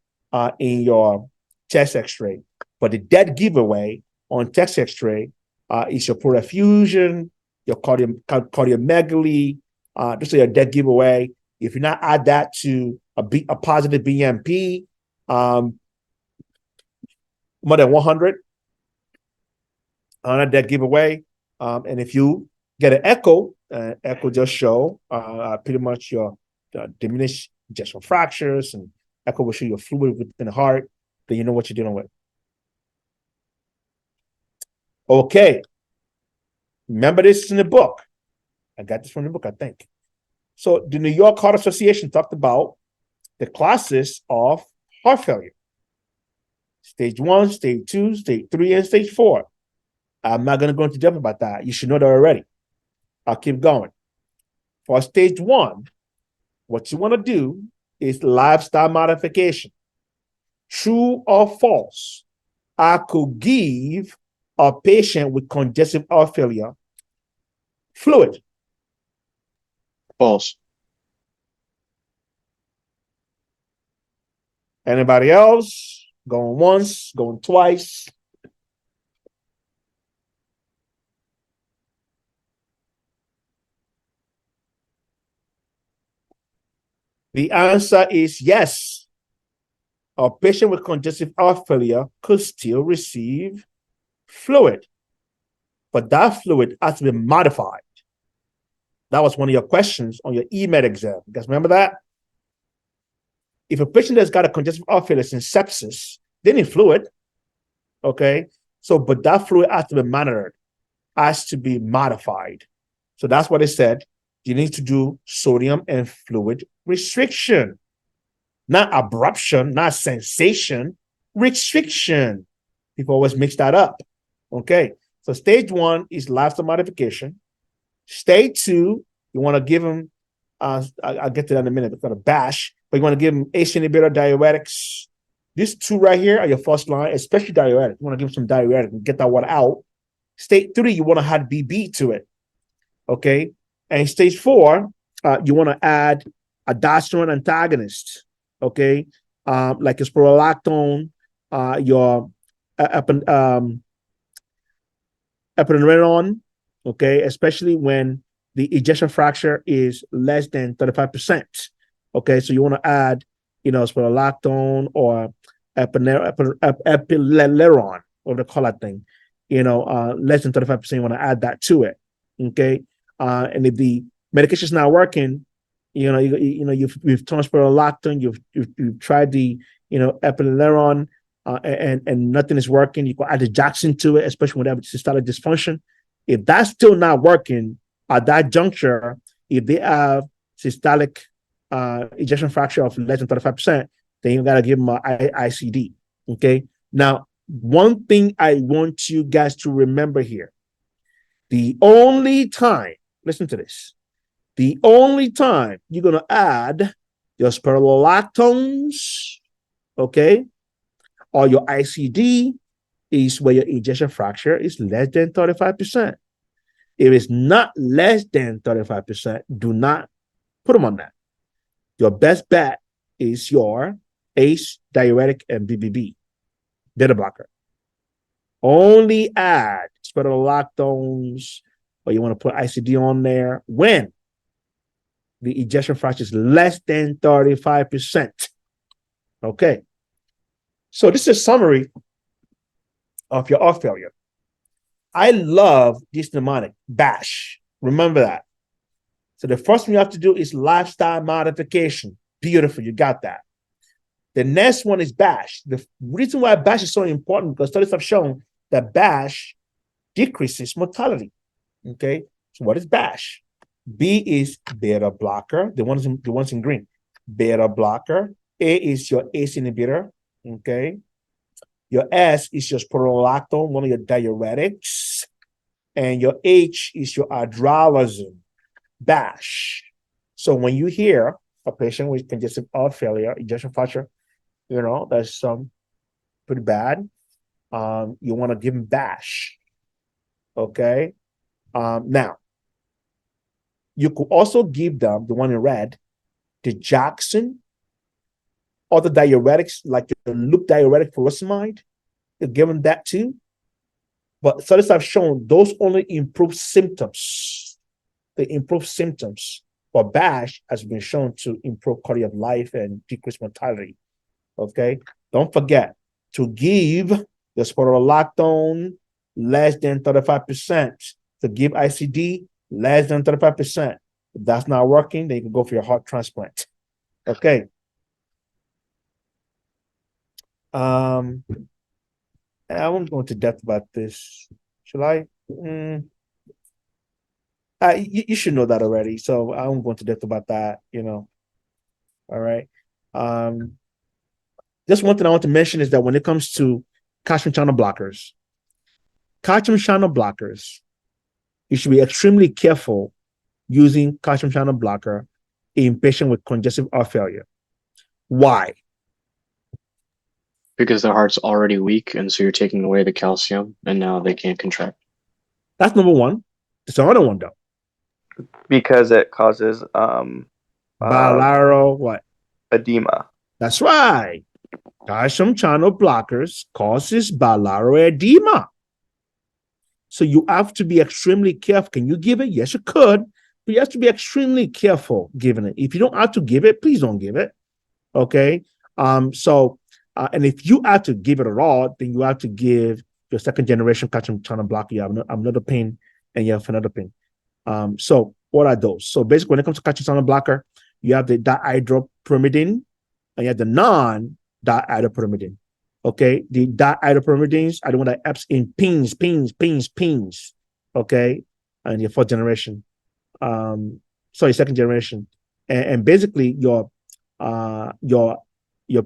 S1: in your chest X-ray. But the dead giveaway on chest X-ray is your perfusion, your cardiomegaly. This is your dead giveaway. If you not add that to a positive BMP, more than 100 on a dead giveaway. And if you get an echo, echo just show pretty much your diminished ejection fractures, and echo will show your fluid within the heart. Then you know what you're dealing with. Okay. Remember, this is in the book. I got this from the book, I think. So the New York Heart Association talked about the classes of heart failure. Stage 1, stage 2, stage 3, and stage 4. I'm not going to go into depth about that. You should know that already. I'll keep going. For stage 1, what you want to do is lifestyle modification. True or false? I could give a patient with congestive heart failure fluid.
S2: False.
S1: Anybody else? Going once, going twice. The answer is yes. A patient with congestive heart failure could still receive fluid, but that fluid has to be modified. That was one of your questions on your IMED exam. You guys remember that? If a patient has got a congestive heart failure in sepsis, they need fluid. Okay. So, but that fluid has to be monitored, has to be modified. So that's what they said. You need to do sodium and fluid restriction, not abruption, not sensation, restriction. People always mix that up. Okay. So stage 1 is lifestyle modification. Stage 2, you want to give them, I'll get to that in a minute, it's got a bash, but you want to give them ACE inhibitor, diuretics. These 2 right here are your first line, especially diuretic. You want to give them some diuretic and get that one out. Stage 3, you want to add BB to it. Okay. And stage 4, you want to add a aldosterone antagonist. Okay. Like your spironolactone, your epinephrine. Okay. Especially when the ejection fraction is less than 35%. Okay. So you want to add, spironolactone or epinephrine, whatever they call that thing, less than 35%, you want to add that to it. Okay. And if the medication is not working, you've tried spironolactone, you've tried the epinephrine, and nothing is working. You can add the Jackson to it, especially when they have systolic dysfunction. If that's still not working at that juncture, if they have systolic ejection fraction of less than 35%, then you gotta give them an ICD. Okay. Now, one thing I want you guys to remember here: the only time, listen to this, the only time you're gonna add your spironolactones, okay, or your ICD is where your ejection fraction is less than 35%. If it's not less than 35%, do not put them on that. Your best bet is your ACE, diuretic, and BBB, beta blocker. Only add spironolactones, or you want to put ICD on there when the ejection fraction is less than 35%. Okay. So this is a summary of your heart failure. I love this mnemonic, BASH. Remember that. So the first thing you have to do is lifestyle modification. Beautiful, you got that. The next one is BASH. The reason why BASH is so important, because studies have shown that BASH decreases mortality. Okay, so what is BASH? B is beta blocker, the ones in green. Beta blocker, A is your ACE inhibitor. Okay. Your S is your spironolactone, one of your diuretics. And your H is your hydralazine, BASH. So when you hear a patient with congestive heart failure, ejection fraction, that's pretty bad. You want to give them BASH. Okay. Now, you could also give them the one in red, the Jackson, other diuretics like your loop diuretic furosemide. You give them that too. But studies have shown those only improve symptoms. They improve symptoms. But BASH has been shown to improve quality of life and decrease mortality. Okay. Don't forget to give the spironolactone less than 35%. To give ICD less than 35%. If that's not working, then you can go for your heart transplant. Okay. I won't go into depth about this. Should I? You should know that already. So I won't go into depth about that, All right. Just one thing I want to mention is that when it comes to calcium channel blockers, you should be extremely careful using calcium channel blocker in patient with congestive heart failure. Why?
S2: Because the heart's already weak, and so you're taking away the calcium, and now they can't contract.
S1: That's number one. There's another one though.
S10: Because it causes
S1: Bilateral what?
S10: edema.
S1: That's right. Calcium channel blockers causes bilateral edema. So you have to be extremely careful. Can you give it? Yes, you could, but you have to be extremely careful giving it. If you don't have to give it, please don't give it. Okay. And if you have to give it at all, then you have to give your second generation calcium channel blocker. You have amlodipine and you have phenodipine. So what are those? So basically, when it comes to calcium channel blocker, you have the dihydropyrimidine and you have the non-dihydropyrimidine. Okay, the dihydropyrimidines are the one that helps in pins. Okay, and your fourth generation, second generation, and basically your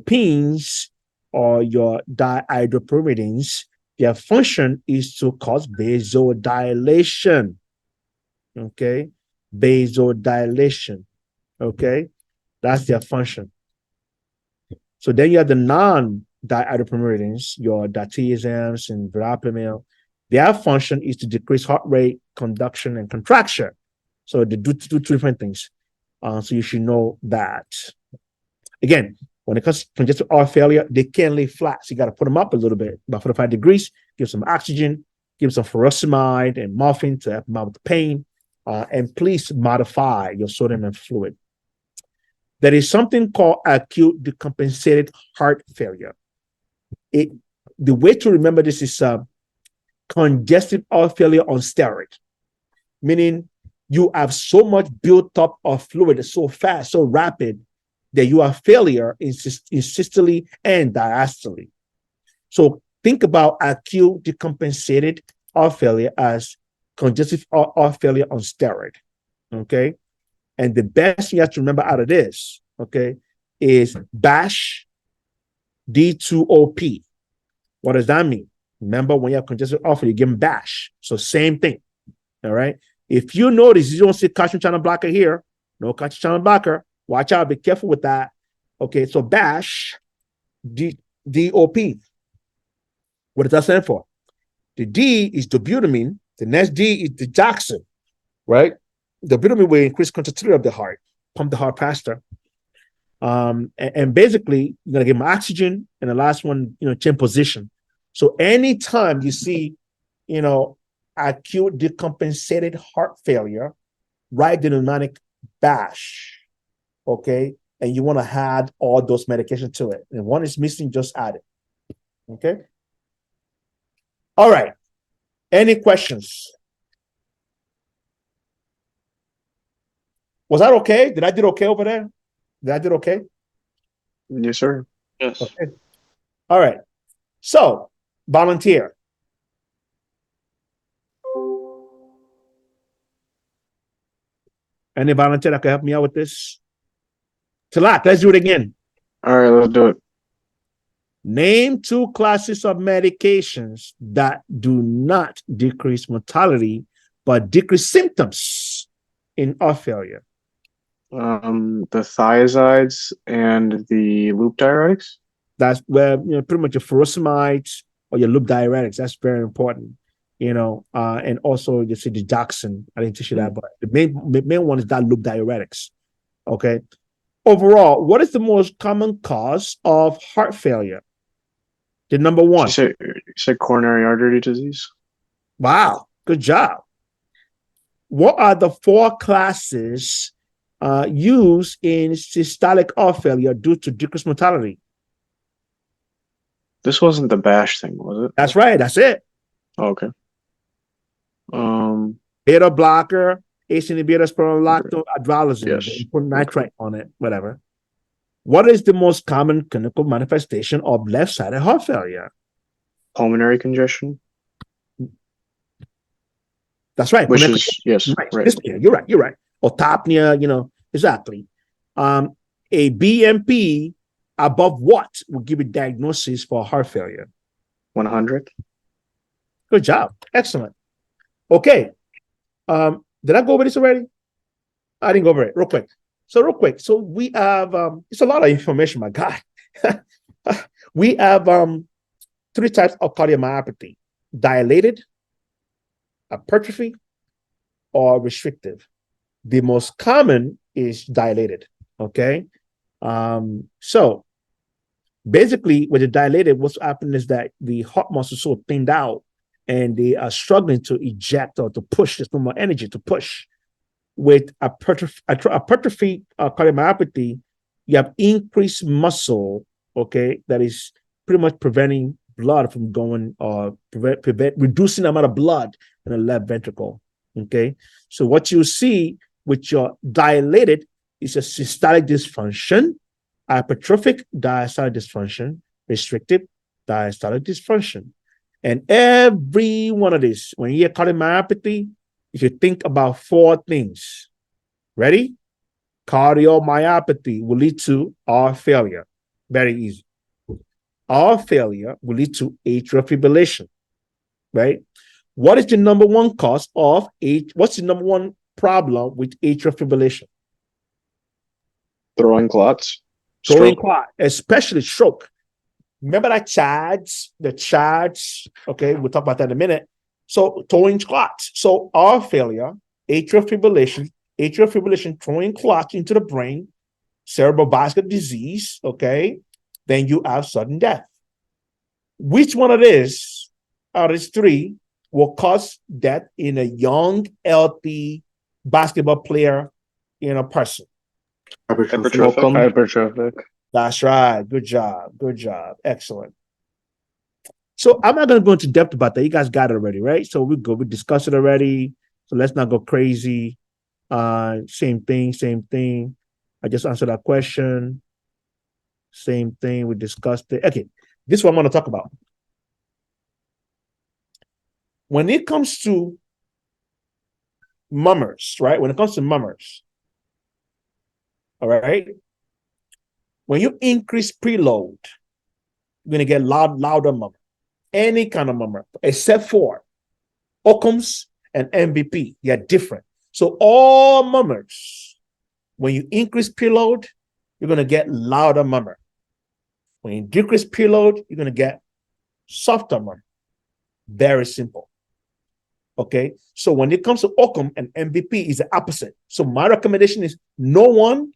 S1: pins or your dihydropyrimidines, their function is to cause vasodilation. Okay, vasodilation. Okay, that's their function. So then you have the non-dihydropyrimidines, your diazepams and verapamil. Their function is to decrease heart rate, conduction, and contraction. So they do two different things. So you should know that. Again, when it comes to congestive heart failure, they can't lay flat. So you got to put them up a little bit, about 45 degrees, give some oxygen, give some furosemide and morphine to help them out with the pain. And please modify your sodium and fluid. There is something called acute decompensated heart failure. The way to remember this is congestive heart failure on steroid, meaning you have so much built up of fluid so fast, so rapid, that you have failure in systole and diastole. So think about acute decompensated heart failure as congestive heart failure on steroid. Okay. And the best you have to remember out of this, okay, is BASH D2OP. What does that mean? Remember, when you have congestive heart failure, you give them BASH. So same thing. All right. If you notice you don't see calcium channel blocker here, no calcium channel blocker. Watch out. Be careful with that. Okay. So BASH DOP. What does that stand for? The D is dobutamine. The next D is the Jackson, right? Dobutamine will increase contractility of the heart, pump the heart faster. And basically, you're gonna give them oxygen, and the last one, change position. So anytime you see, acute decompensated heart failure, write the mnemonic BASH, okay? And you want to add all those medications to it. And one is missing, just add it, okay? All right. Any questions? Was that okay? Did I do okay over there? Did I do okay?
S2: Yes, sir.
S7: Yes.
S1: Okay. All right. So, volunteer. Any volunteer that can help me out with this? Talat, let's do it again.
S2: All right, let's do it.
S1: Name two classes of medications that do not decrease mortality, but decrease symptoms in heart failure.
S2: The thiazides and the loop diuretics.
S1: That's where, pretty much your furosemides or your loop diuretics. That's very important, and also you see the digoxin. I didn't teach you that, but the main one is that loop diuretics. Okay. Overall, what is the most common cause of heart failure? The number one.
S2: You said coronary artery disease.
S1: Wow, good job. What are the four classes used in systolic heart failure due to decreased mortality?
S2: This wasn't the BASH thing, was it?
S1: That's right. That's it.
S2: Oh, okay.
S1: Beta blocker, ACE inhibitor, spironolactone, advalazine.
S2: Yes.
S1: They put nitrite on it, whatever. What is the most common clinical manifestation of left-sided heart failure?
S2: Pulmonary congestion.
S1: That's right.
S2: Which is, yes,
S1: right.
S2: right.
S1: You're right. You're right. Autopnea, exactly. A BMP above what will give a diagnosis for heart failure?
S2: 100.
S1: Good job. Excellent. Okay. Did I go over this already? I didn't go over it. Real quick. So we have it's a lot of information, my God. We have three types of cardiomyopathy: dilated, hypertrophy, or restrictive. The most common is dilated. Okay. So basically, with the dilated, what's happening is that the heart muscles so thinned out and they are struggling to eject or to push. There's no more energy to push. With hypertrophy cardiomyopathy, you have increased muscle, okay, that is pretty much preventing blood from going or reducing the amount of blood in the left ventricle. Okay. So what you see with your dilated is a systolic dysfunction, hypertrophic diastolic dysfunction, restrictive diastolic dysfunction. And every one of these, when you hear cardiomyopathy, you should think about four things. Ready? Cardiomyopathy will lead to heart failure. Very easy. Heart failure will lead to atrial fibrillation, right? What is the number one cause of what's the number one problem with atrial fibrillation?
S2: Throwing clots.
S1: Throwing clot, especially stroke. Remember that CHADS, okay, we'll talk about that in a minute. So throwing clots. So heart failure, atrial fibrillation, throwing clots into the brain, cerebral vascular disease, okay, then you have sudden death. Which one of these out of these three will cause death in a young, healthy basketball player in a person?
S2: Hypertrophic.
S1: That's right. Good job. Excellent. So I'm not going to go into depth about that. You guys got it already, right? So we discussed it already. So let's not go crazy. Same thing. I just answered that question. Same thing. We discussed it. Okay. This is what I'm going to talk about. When it comes to mummers, right? All right. When you increase preload, you're going to get louder murmur. Any kind of murmur, except for Occam's and MVP. They are different. So all murmurs, when you increase preload, you're going to get louder murmur. When you decrease preload, you're going to get softer murmur. Very simple. Okay. So when it comes to Occam and MVP, is the opposite. So my recommendation is know one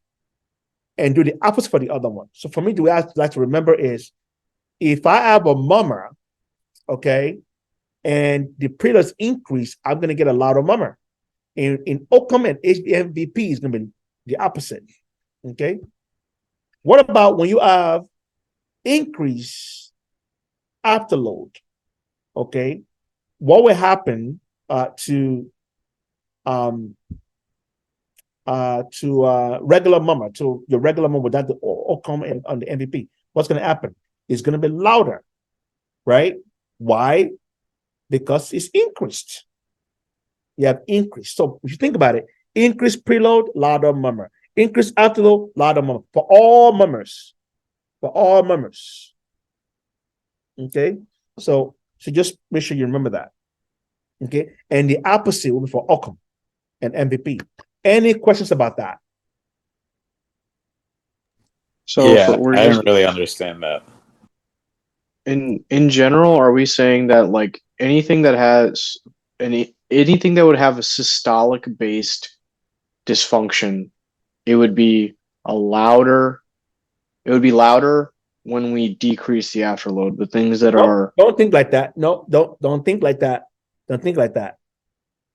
S1: and do the opposite for the other one. So for me, the way I like to remember is if I have a murmur, okay, and the preloads increase, I'm going to get a louder murmur. In Occam and MVP is going to be the opposite. Okay. What about when you have increase afterload? Okay. What will happen to regular murmur, to your regular murmur without the Occam and on the MVP? What's going to happen? It's going to be louder, right? Why? Because it's increased. You have increased. So if you think about it, increased preload, louder murmur. Increased afterload, louder murmur. For all murmurs, for all murmurs. Okay, so just make sure you remember that. Okay, and the opposite will be for Ockham and MVP. Any questions about that?
S2: So
S4: Yeah,
S2: for we're
S4: I
S2: just
S4: didn't really understand that.
S2: in general, are we saying that like anything that has anything that would have a systolic based dysfunction, it would be a louder it would be louder when we decrease the afterload. The things that
S1: No,
S2: are
S1: don't think like that. No, don't think like that. Don't think like that.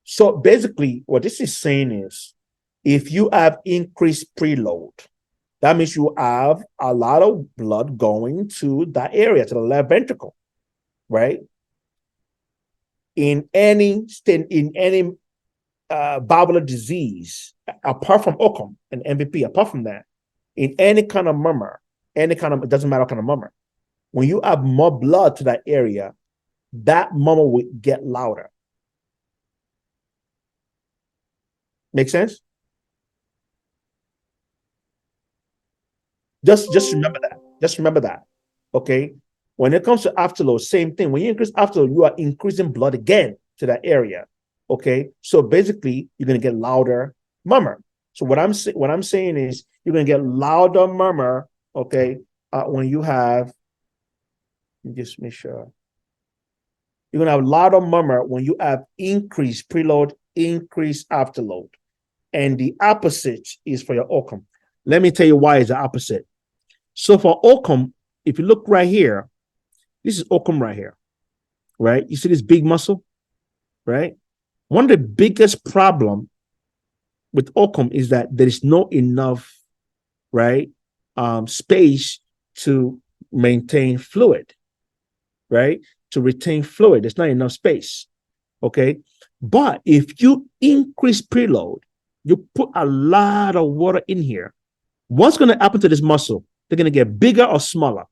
S1: So basically, what this is saying is, if you have increased preload, that means you have a lot of blood going to that area, to the left ventricle, right? In any state, in any valvular disease, apart from Ockham and MVP, apart from that, in any kind of murmur, any kind of, it doesn't matter what kind of murmur, when you have more blood to that area, that murmur will get louder. Make sense? Just remember that. Just remember that. Okay. When it comes to afterload, same thing. When you increase afterload, you are increasing blood again to that area. Okay. So basically, you're gonna get louder murmur. So what I'm saying is you're gonna get louder murmur. Okay. When you have, just make sure you're gonna have louder murmur when you have increased preload, increased afterload, and the opposite is for your Ockham. Let me tell you why it's the opposite. So for Ockham, if you look right here, this is Ockham right here, right? You see this big muscle, right? One of the biggest problem with Ockham is that there is no enough, right, space to maintain fluid, right? To retain fluid, there's not enough space, okay? But if you increase preload, you put a lot of water in here, what's going to happen to this muscle? They're going to get bigger or smaller,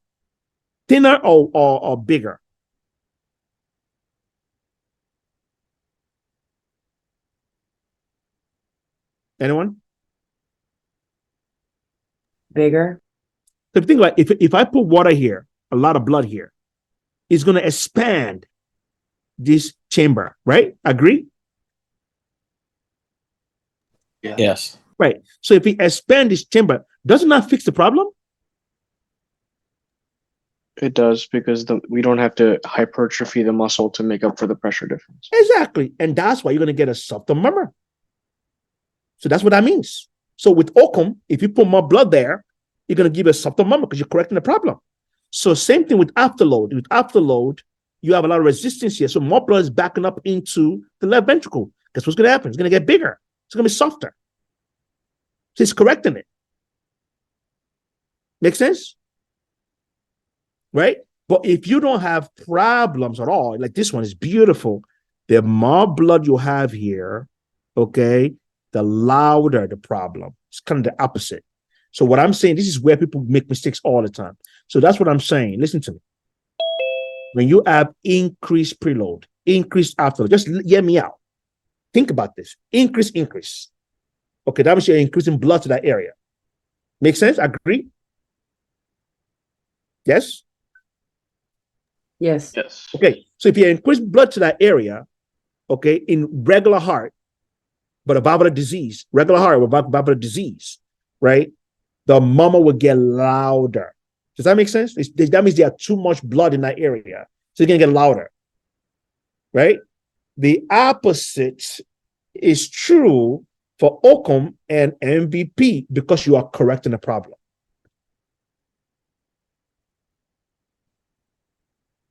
S1: thinner or bigger. Anyone?
S8: Bigger.
S1: So if you think about it, if I put water here, a lot of blood here, it's going to expand this chamber, right? Agree?
S4: Yes.
S1: Right. So if we expand this chamber, doesn't that fix the problem?
S2: it does because we don't have to hypertrophy the muscle to make up for the pressure difference.
S1: Exactly. And that's why you're going to get a softer murmur. So that's what that means. So with Ockham, if you put more blood there, you're going to give a softer murmur because you're correcting the problem. So same thing with afterload. With afterload, you have a lot of resistance here. So more blood is backing up into the left ventricle. Guess what's going to happen? It's going to get bigger. It's going to be softer. So it's correcting it. Make sense? Right? But if you don't have problems at all, like this one is beautiful, the more blood you have here, okay, the louder the problem. It's kind of the opposite. So what I'm saying, this is where people make mistakes all the time. So that's what I'm saying. Listen to me. When you have increased preload, increased afterload, just hear me out. Think about this. Increase. Okay, that means you're increasing blood to that area. Make sense? Agree? Yes?
S8: Yes.
S7: Yes.
S1: Okay, so if you increase blood to that area, okay, in regular heart, but a valvular disease, regular heart with valvular disease, right? The murmur will get louder. Does that make sense? That means there are too much blood in that area. So you're going to get louder, right? The opposite is true for Ockham and MVP because you are correcting the problem.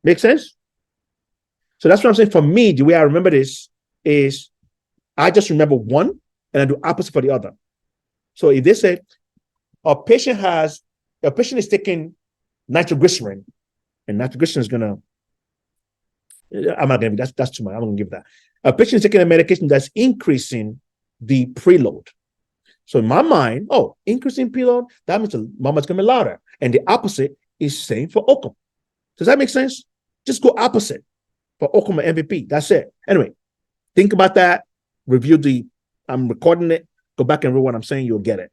S1: Make sense? So that's what I'm saying. For me, the way I remember this is I just remember one and I do opposite for the other. So if they say a patient is taking nitroglycerin, and nitroglycerin is gonna, I'm not gonna, that's too much. I'm gonna give that. A patient is taking a medication that's increasing the preload. So in my mind, increasing preload, that means the mama's gonna be louder. And the opposite is same for Ockham. Does that make sense? Just go opposite for Ockham and MVP. That's it. Anyway, think about that. I'm recording it. Go back and read what I'm saying. You'll get it.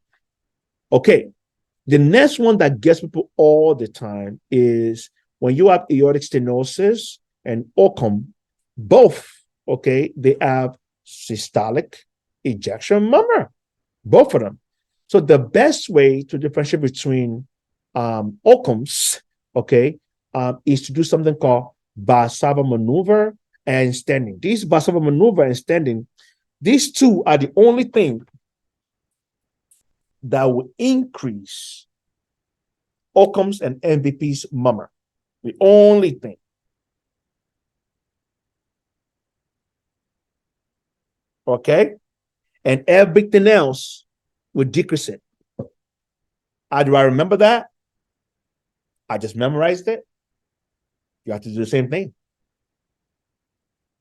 S1: Okay. The next one that gets people all the time is when you have aortic stenosis and Ockham, both, okay, they have systolic ejection murmur, both of them. So the best way to differentiate between Ockhams, okay, is to do something called Valsalva maneuver and standing. These Valsalva maneuver and standing, these two are the only thing that will increase Occam's and MVP's murmur. The only thing. Okay? And everything else will decrease it. How do I remember that? I just memorized it. You have to do the same thing.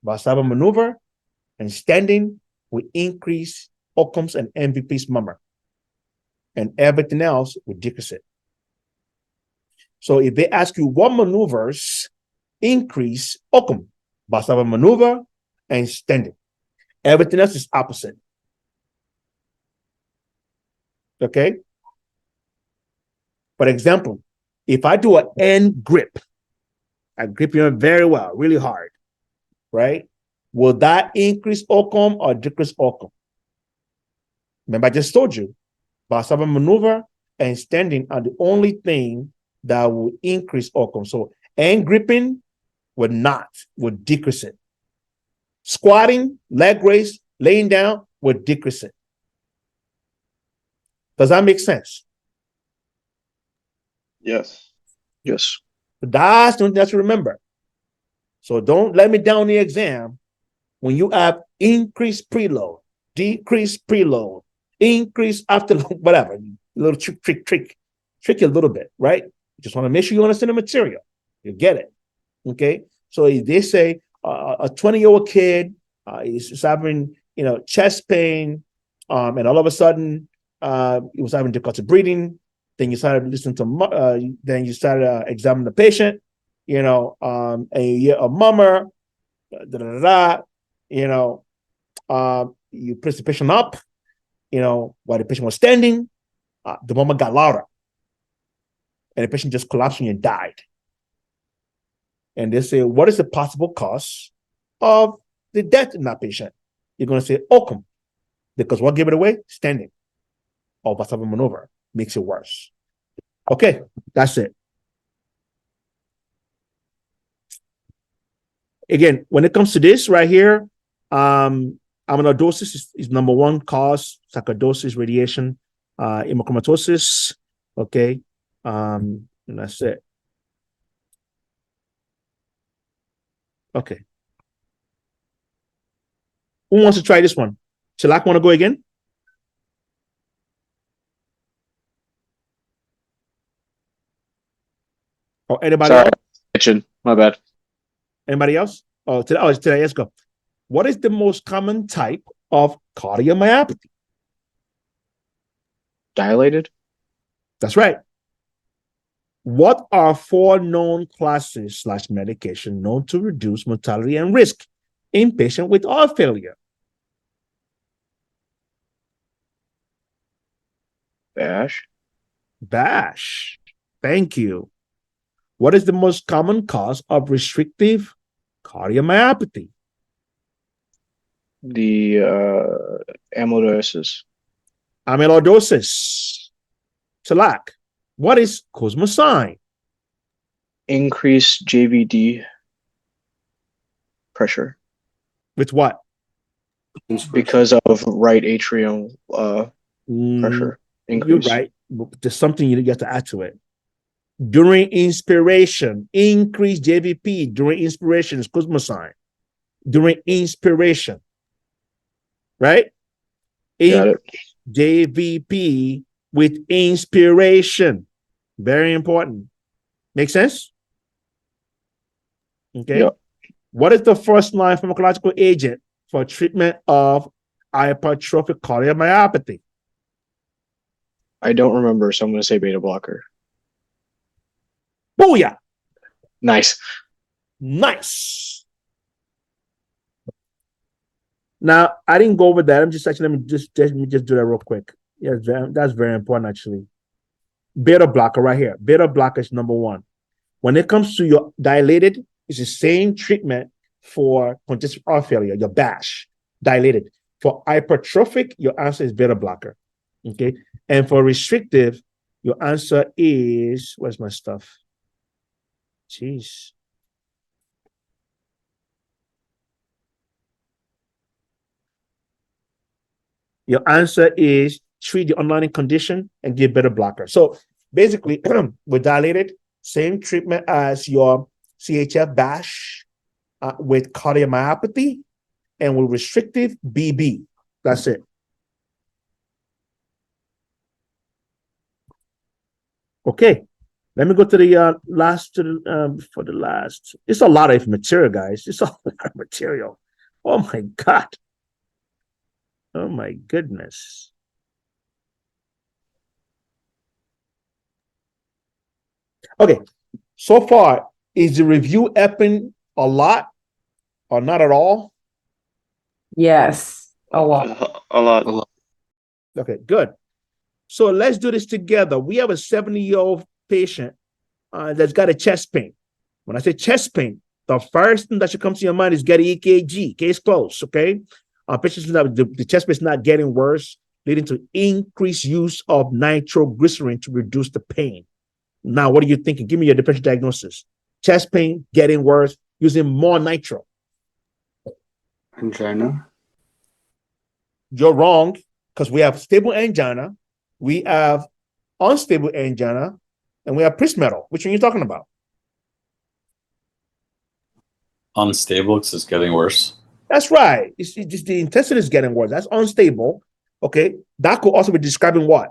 S1: Valsalva maneuver and standing will increase Occam's and MVP's murmur. And everything else will decrease it. So if they ask you what maneuvers increase Occam, Valsalva maneuver and standing. Everything else is opposite. Okay? For example, if I do an end grip, I grip you very well, really hard, right? Will that increase Occam or decrease Occam? Remember, I just told you, Valsalva maneuver and standing are the only thing that will increase Occam. So end gripping would decrease it. Squatting, leg raise, laying down would decrease it. Does that make sense?
S7: Yes.
S2: Yes.
S1: That's the only thing to remember. So don't let me down the exam when you have increased preload, decreased preload, increase afterload, whatever. A little trick you a little bit, right? Just want to make sure you understand the material. You get it. Okay. So if they say a 20-year-old kid is having, chest pain, and all of a sudden he was having difficulty breathing, then you started listening to, then you started examining the patient, and you hear a murmur, you press the patient up, while the patient was standing, the murmur got louder, and the patient just collapsed and died. And they say, what is the possible cause of the death in that patient? You're going to say Occam, because what gave it away? Standing or Valsalva maneuver makes it worse. Okay, that's it. Again, when it comes to this right here, amyloidosis is number one cause, sarcoidosis, radiation, hemochromatosis. Okay, and that's it. Okay. Who wants to try this one? Chalak, want to go again? Or anybody
S2: Sorry,
S1: else?
S2: kitchen. My bad.
S1: Anybody else? Today, let's go. What is the most common type of cardiomyopathy?
S2: Dilated?
S1: That's right. What are 4 known classes / medication known to reduce mortality and risk in patients with heart failure?
S2: Bash?
S1: BASH. Thank you. What is the most common cause of restrictive cardiomyopathy?
S2: The amyloidosis.
S1: Amyloidosis. Talak. What is cosmosign?
S2: Increased JVD pressure
S1: With what?
S2: because of right atrium pressure increase.
S1: You're right. There's something you have to add to it. During inspiration, increase JVP during inspiration is cosmosign. During inspiration, right?
S2: Got it.
S1: JVP with inspiration. Very important. Make sense? Okay.
S2: Yep.
S1: What is the first line pharmacological agent for treatment of hypertrophic cardiomyopathy?
S2: I don't remember, so I'm going to say beta blocker.
S1: Booyah!
S2: Nice.
S1: Nice. Now, I didn't go over that. I'm just actually let me just do that real quick. Yeah, that's very important actually. Beta blocker right here. Beta blocker is number one. When it comes to your dilated, it's the same treatment for congestive heart failure, your BASH, dilated. For hypertrophic, your answer is beta blocker. Okay. And for restrictive, your answer is, where's my stuff? Jeez. Your answer is treat the underlying condition and give beta blocker. So basically, with dilated, same treatment as your CHF BASH with cardiomyopathy, and with restrictive BB. That's it. Okay. Let me go to the last for the last. It's a lot of material, guys. It's a lot of material. Oh my God. Oh my goodness. Okay. So far, is the review helping a lot or not at all?
S8: Yes, a lot.
S7: A lot.
S1: Okay, good. So let's do this together. We have a 70-year-old patient that's got a chest pain. When I say chest pain, the first thing that should come to your mind is get an EKG. Case closed, okay? Patients the chest pain is not getting worse, leading to increased use of nitroglycerin to reduce the pain. Now, what are you thinking? Give me your differential diagnosis. Chest pain getting worse, using more nitro.
S4: Angina.
S1: You're wrong, because we have stable angina, we have unstable angina, and we have prismetal. Which one are you talking about?
S4: Unstable because it's getting worse.
S1: That's right. It's just the intestine is getting worse. That's unstable. Okay. That could also be describing what?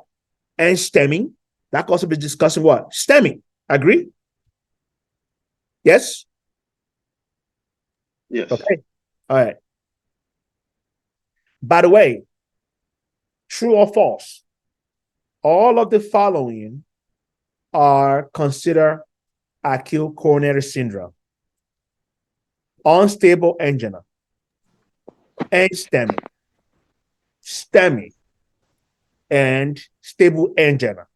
S1: And stemming. That could also be discussing what? Stemming. Agree? Yes?
S7: Yes.
S1: Okay. All right. By the way, true or false? All of the following are considered acute coronary syndrome. Unstable angina, and stemming, and stable angina.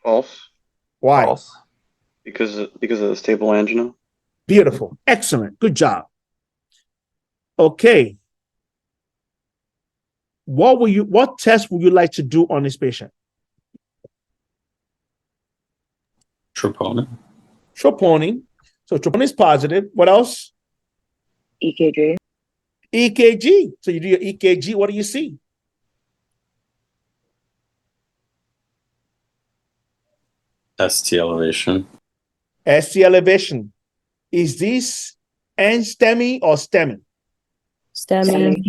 S7: False.
S1: Why?
S10: False.
S7: Because of the stable angina.
S1: Beautiful. Excellent. Good job. Okay. What test would you like to do on this patient?
S4: Troponin.
S1: Troponin. So troponin is positive. What else?
S11: EKG.
S1: EKG. So you do your EKG. What do you see?
S4: ST elevation.
S1: ST elevation. Is this STEMI or STEMI?
S6: STEMI.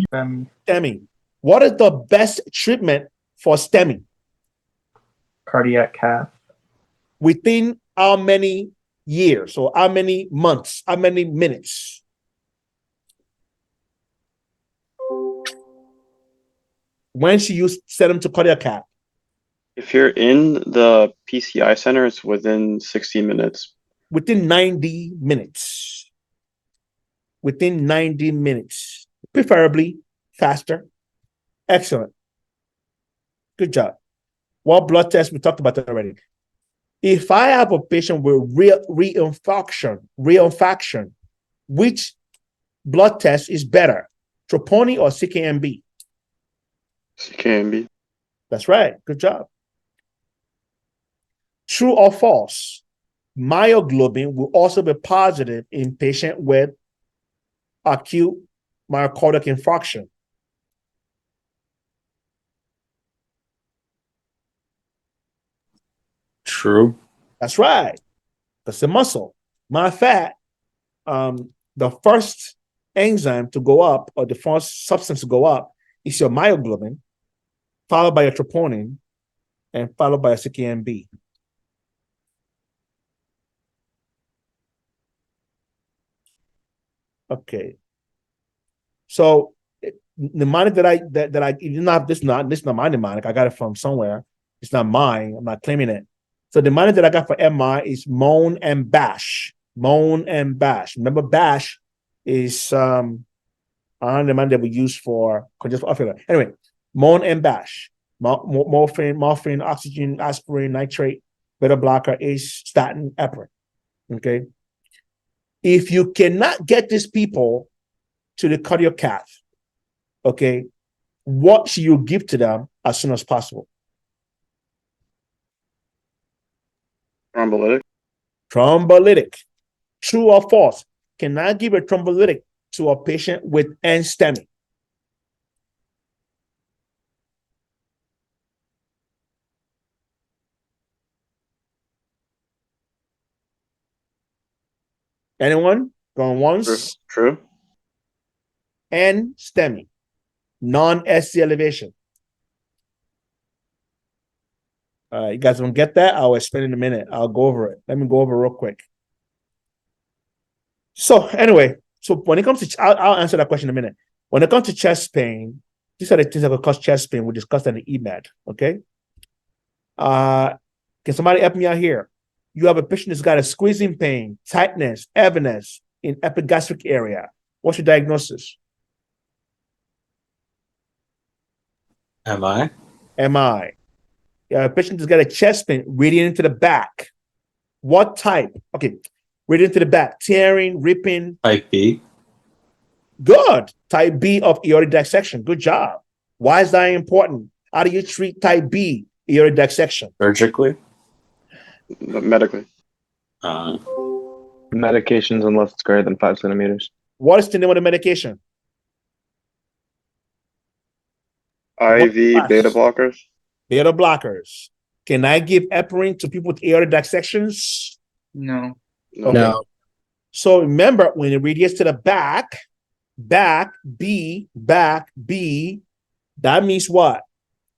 S1: STEMI. What is the best treatment for STEMI?
S10: Cardiac cath.
S1: Within how many years? So how many months? How many minutes? When should you send them to cardiac cath?
S7: If you're in the PCI center, it's within 60 minutes.
S1: Within 90 minutes. Within 90 minutes. Preferably faster. Excellent. Good job. What blood test? We talked about that already. If I have a patient with reinfarction, which blood test is better? Troponin or CKMB?
S7: CKMB.
S1: That's right. Good job. True or false? Myoglobin will also be positive in patient with acute myocardial infarction.
S4: True.
S1: That's right. That's the muscle. Matter of fact, the first enzyme to go up, or the first substance to go up, is your myoglobin, followed by your troponin, and followed by a CKMB. Okay. So the mnemonic that I not this not my mnemonic. I got it from somewhere. It's not mine. I'm not claiming it. So the mnemonic that I got for MI is moan and bash. Moan and bash. Remember, bash is the mnemonic that we use for congestive heart failure. Anyway, moan and bash. morphine, oxygen, aspirin, nitrate, beta blocker, ACE, statin, heparin. Okay. If you cannot get these people to the cardiac cath, okay, what should you give to them as soon as possible?
S7: Thrombolytic.
S1: Thrombolytic. True or false? Can I give a thrombolytic to a patient with NSTEMI? Anyone? Going once?
S7: True.
S1: NSTEMI. Non-SC elevation. You guys don't get that? I'll explain in a minute. I'll go over it. Let me go over real quick. So anyway, so when it comes to, I'll answer that question in a minute. When it comes to chest pain, these are the things that will cause chest pain. We discussed in the IMED. Okay. Can somebody help me out here? You have a patient that's got a squeezing pain, tightness, heaviness in epigastric area. What's your diagnosis?
S4: MI.
S1: MI. You have a patient that's got a chest pain radiating into the back. What type? Okay, radiating into the back, tearing, ripping.
S4: Type B.
S1: Good. Type B of aortic dissection. Good job. Why is that important? How do you treat type B aortic dissection?
S4: Surgically.
S7: Medically.
S10: Medications unless it's greater than 5 centimeters.
S1: What is the name of the medication?
S7: IV beta blockers.
S1: Beta blockers. Can I give heparin to people with aortic dissections?
S5: No.
S1: Okay.
S5: No.
S1: So remember, when it radiates to the back, B, that means what?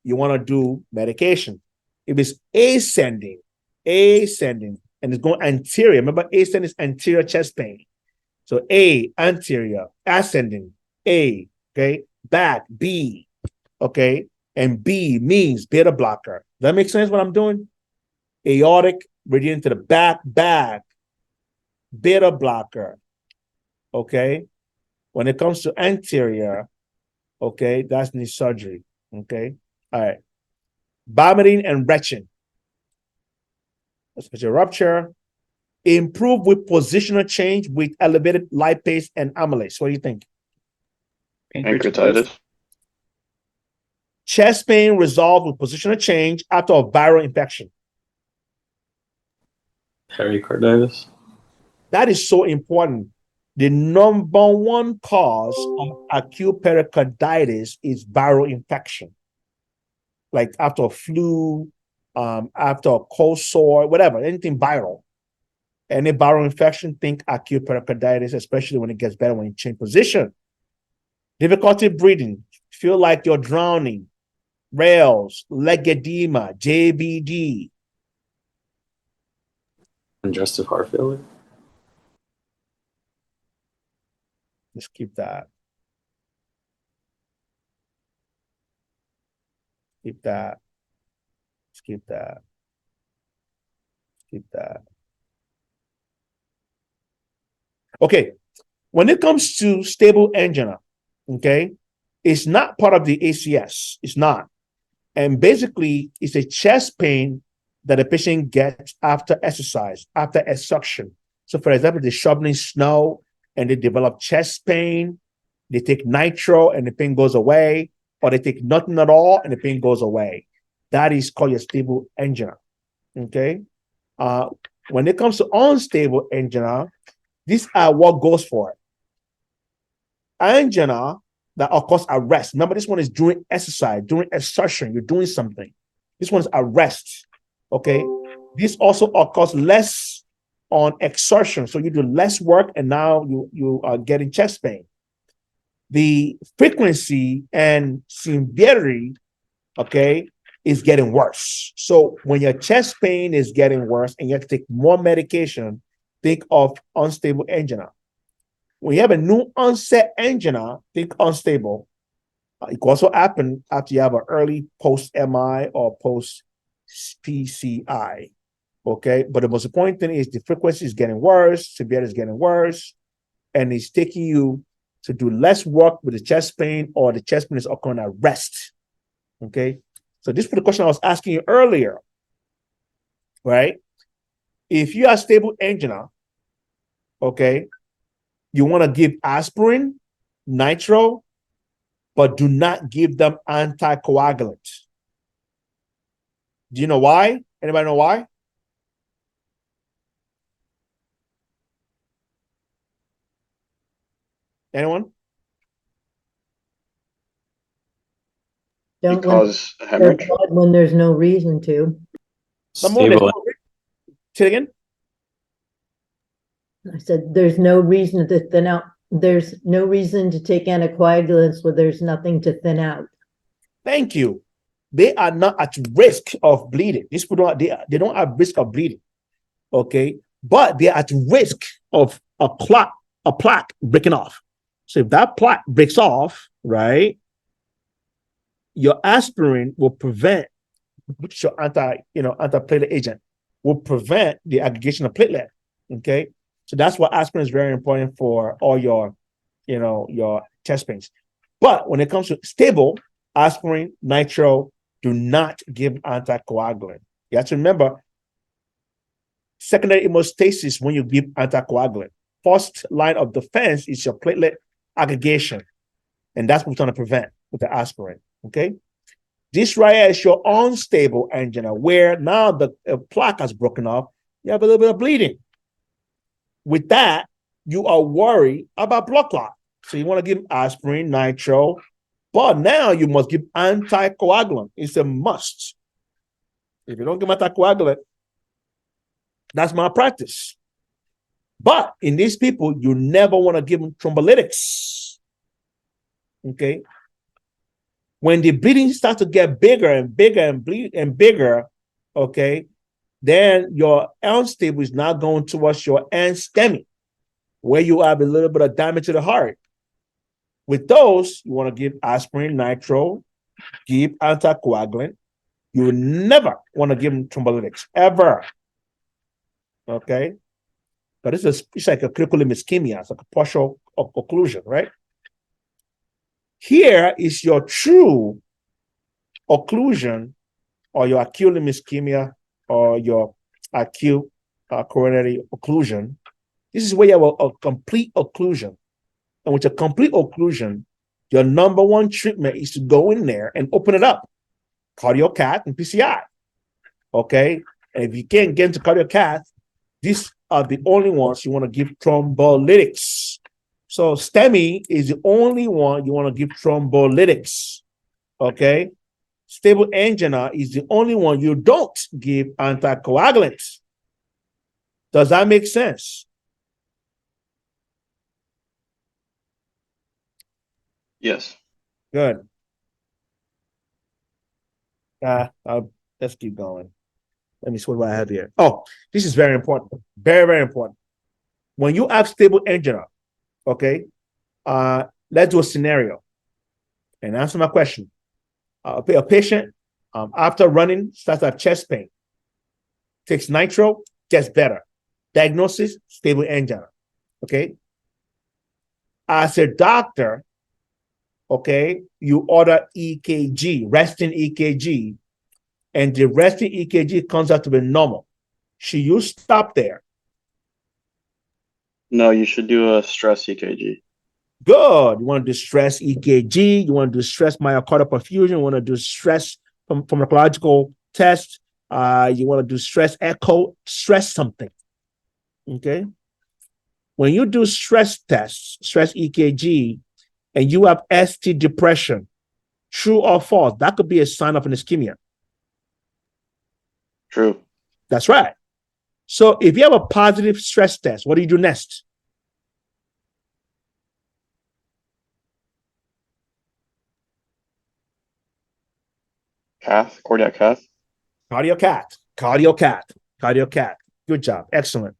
S1: You want to do medication. If it's ascending, and it's going anterior. Remember, ascending is anterior chest pain. So A, anterior, ascending, A, okay? Back, B, okay? And B means beta blocker. Does that make sense what I'm doing? Aortic, radiating to the back, beta blocker, okay? When it comes to anterior, okay, that's knee surgery, okay? All right. Vomiting and retching. That's a rupture. Improve with positional change with elevated lipase and amylase. What do you think?
S7: Pancreatitis.
S1: Chest pain resolved with positional change after a viral infection.
S4: Pericarditis.
S1: That is so important. The number one cause of acute pericarditis is viral infection. Like after a flu, after a cold sore, whatever, anything viral. Any viral infection, think acute pericarditis, especially when it gets better when you change position. Difficulty breathing, feel like you're drowning. Rails, leg edema, JBD.
S4: Congestive heart failure.
S1: Just keep that. Keep that. Just keep that. Keep that. Okay. When it comes to stable angina, okay, it's not part of the ACS. It's not. And basically, it's a chest pain that a patient gets after exercise, after a suction. So, for example, they're shoveling snow and they develop chest pain. They take nitro and the pain goes away, or they take nothing at all and the pain goes away. That is called your stable angina. Okay. When it comes to unstable angina, these are what goes for it. Angina that occurs at rest. Remember, this one is during exercise, during exertion. You're doing something. This one is at rest. Okay. This also occurs less on exertion. So you do less work and now you are getting chest pain. The frequency and severity, okay, is getting worse. So when your chest pain is getting worse and you have to take more medication, think of unstable angina. When you have a new onset angina, think unstable. It can also happen after you have an early post-MI or post-PCI. Okay, but the most important thing is the frequency is getting worse, severity is getting worse, and it's taking you to do less work with the chest pain, or the chest pain is occurring at rest. Okay, So this was the question I was asking you earlier, right? If you are stable angina, okay, you want to give aspirin, nitro, but do not give them anticoagulant. Do you know why? Anybody know why? Anyone?
S12: Don't
S7: Because
S12: their
S7: hemorrhage.
S12: blood when there's no reason to.
S4: Stable.
S1: Say it again.
S12: I said, there's no reason to thin out. There's no reason to take anticoagulants where there's nothing to thin out.
S1: Thank you. They are not at risk of bleeding. These people they don't have risk of bleeding. Okay. But they're at risk of a plaque breaking off. So if that plaque breaks off, right, your aspirin will prevent, which is your antiplatelet agent, will prevent the aggregation of platelet. Okay. So that's why aspirin is very important for all your chest pains. But when it comes to stable, aspirin, nitro, do not give anticoagulant. You have to remember, secondary hemostasis when you give anticoagulant. First line of defense is your platelet aggregation. And that's what we're trying to prevent with the aspirin. Okay. This right here is your unstable angina, where now the plaque has broken off. You have a little bit of bleeding. With that, you are worried about blood clot. So you want to give aspirin, nitro, but now you must give anticoagulant. It's a must. If you don't give anticoagulant, that's malpractice. But in these people, you never want to give them thrombolytics. Okay. When the bleeding starts to get bigger and bigger and bigger, okay, then your unstable is now going towards your STEMI, where you have a little bit of damage to the heart. With those, you want to give aspirin, nitro, give anticoagulant. You never want to give them thrombolytics, ever. Okay? But it's like a critical limb ischemia. It's like a partial occlusion, right? Here is your true occlusion or your acute limb ischemia or your acute coronary occlusion. This is where you have a complete occlusion. And with a complete occlusion, your number one treatment is to go in there and open it up. Cardiocath and PCI. Okay? And if you can't get into cardiocath, these are the only ones you want to give thrombolytics. So STEMI is the only one you want to give thrombolytics. Okay? Stable angina is the only one you don't give anticoagulants. Does that make sense?
S7: Yes.
S1: Good. Let's keep going. Let me see what I have here. Oh, this is very important. Very, very important. When you have stable angina, okay, let's do a scenario and answer my question. A patient, after running, starts to have chest pain, takes nitro, gets better. Diagnosis, stable angina, okay? As a doctor, okay, you order EKG, resting EKG, and the resting EKG comes out to be normal. Should you stop there?
S7: No, you should do a stress EKG.
S1: Good. You want to do stress EKG, you want to do stress myocardial perfusion, you want to do stress from pharmacological test, you want to do stress echo, stress something. Okay. When you do stress tests, stress EKG, and you have ST depression, true or false, that could be a sign of an ischemia.
S7: True.
S1: That's right. So if you have a positive stress test, what do you do next?
S7: Cardiac cath.
S1: Cardiocath. Good job. Excellent.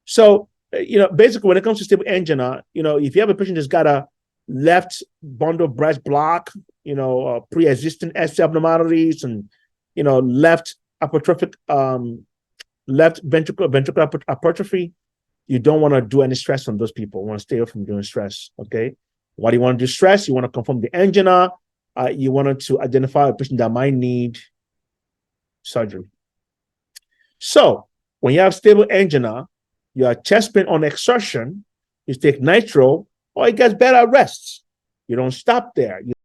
S1: So, basically when it comes to stable angina, if you have a patient that's got a left bundle branch block, pre-existing ST abnormalities and, left hypertrophic, left ventricular hypertrophy, you don't want to do any stress on those people. You want to stay away from doing stress, okay? Why do you want to do stress? You want to confirm the angina, you wanted to identify a patient that might need surgery. So when you have stable angina, you have chest pain on exertion, you take nitro, or it gets better at rest. You don't stop there. You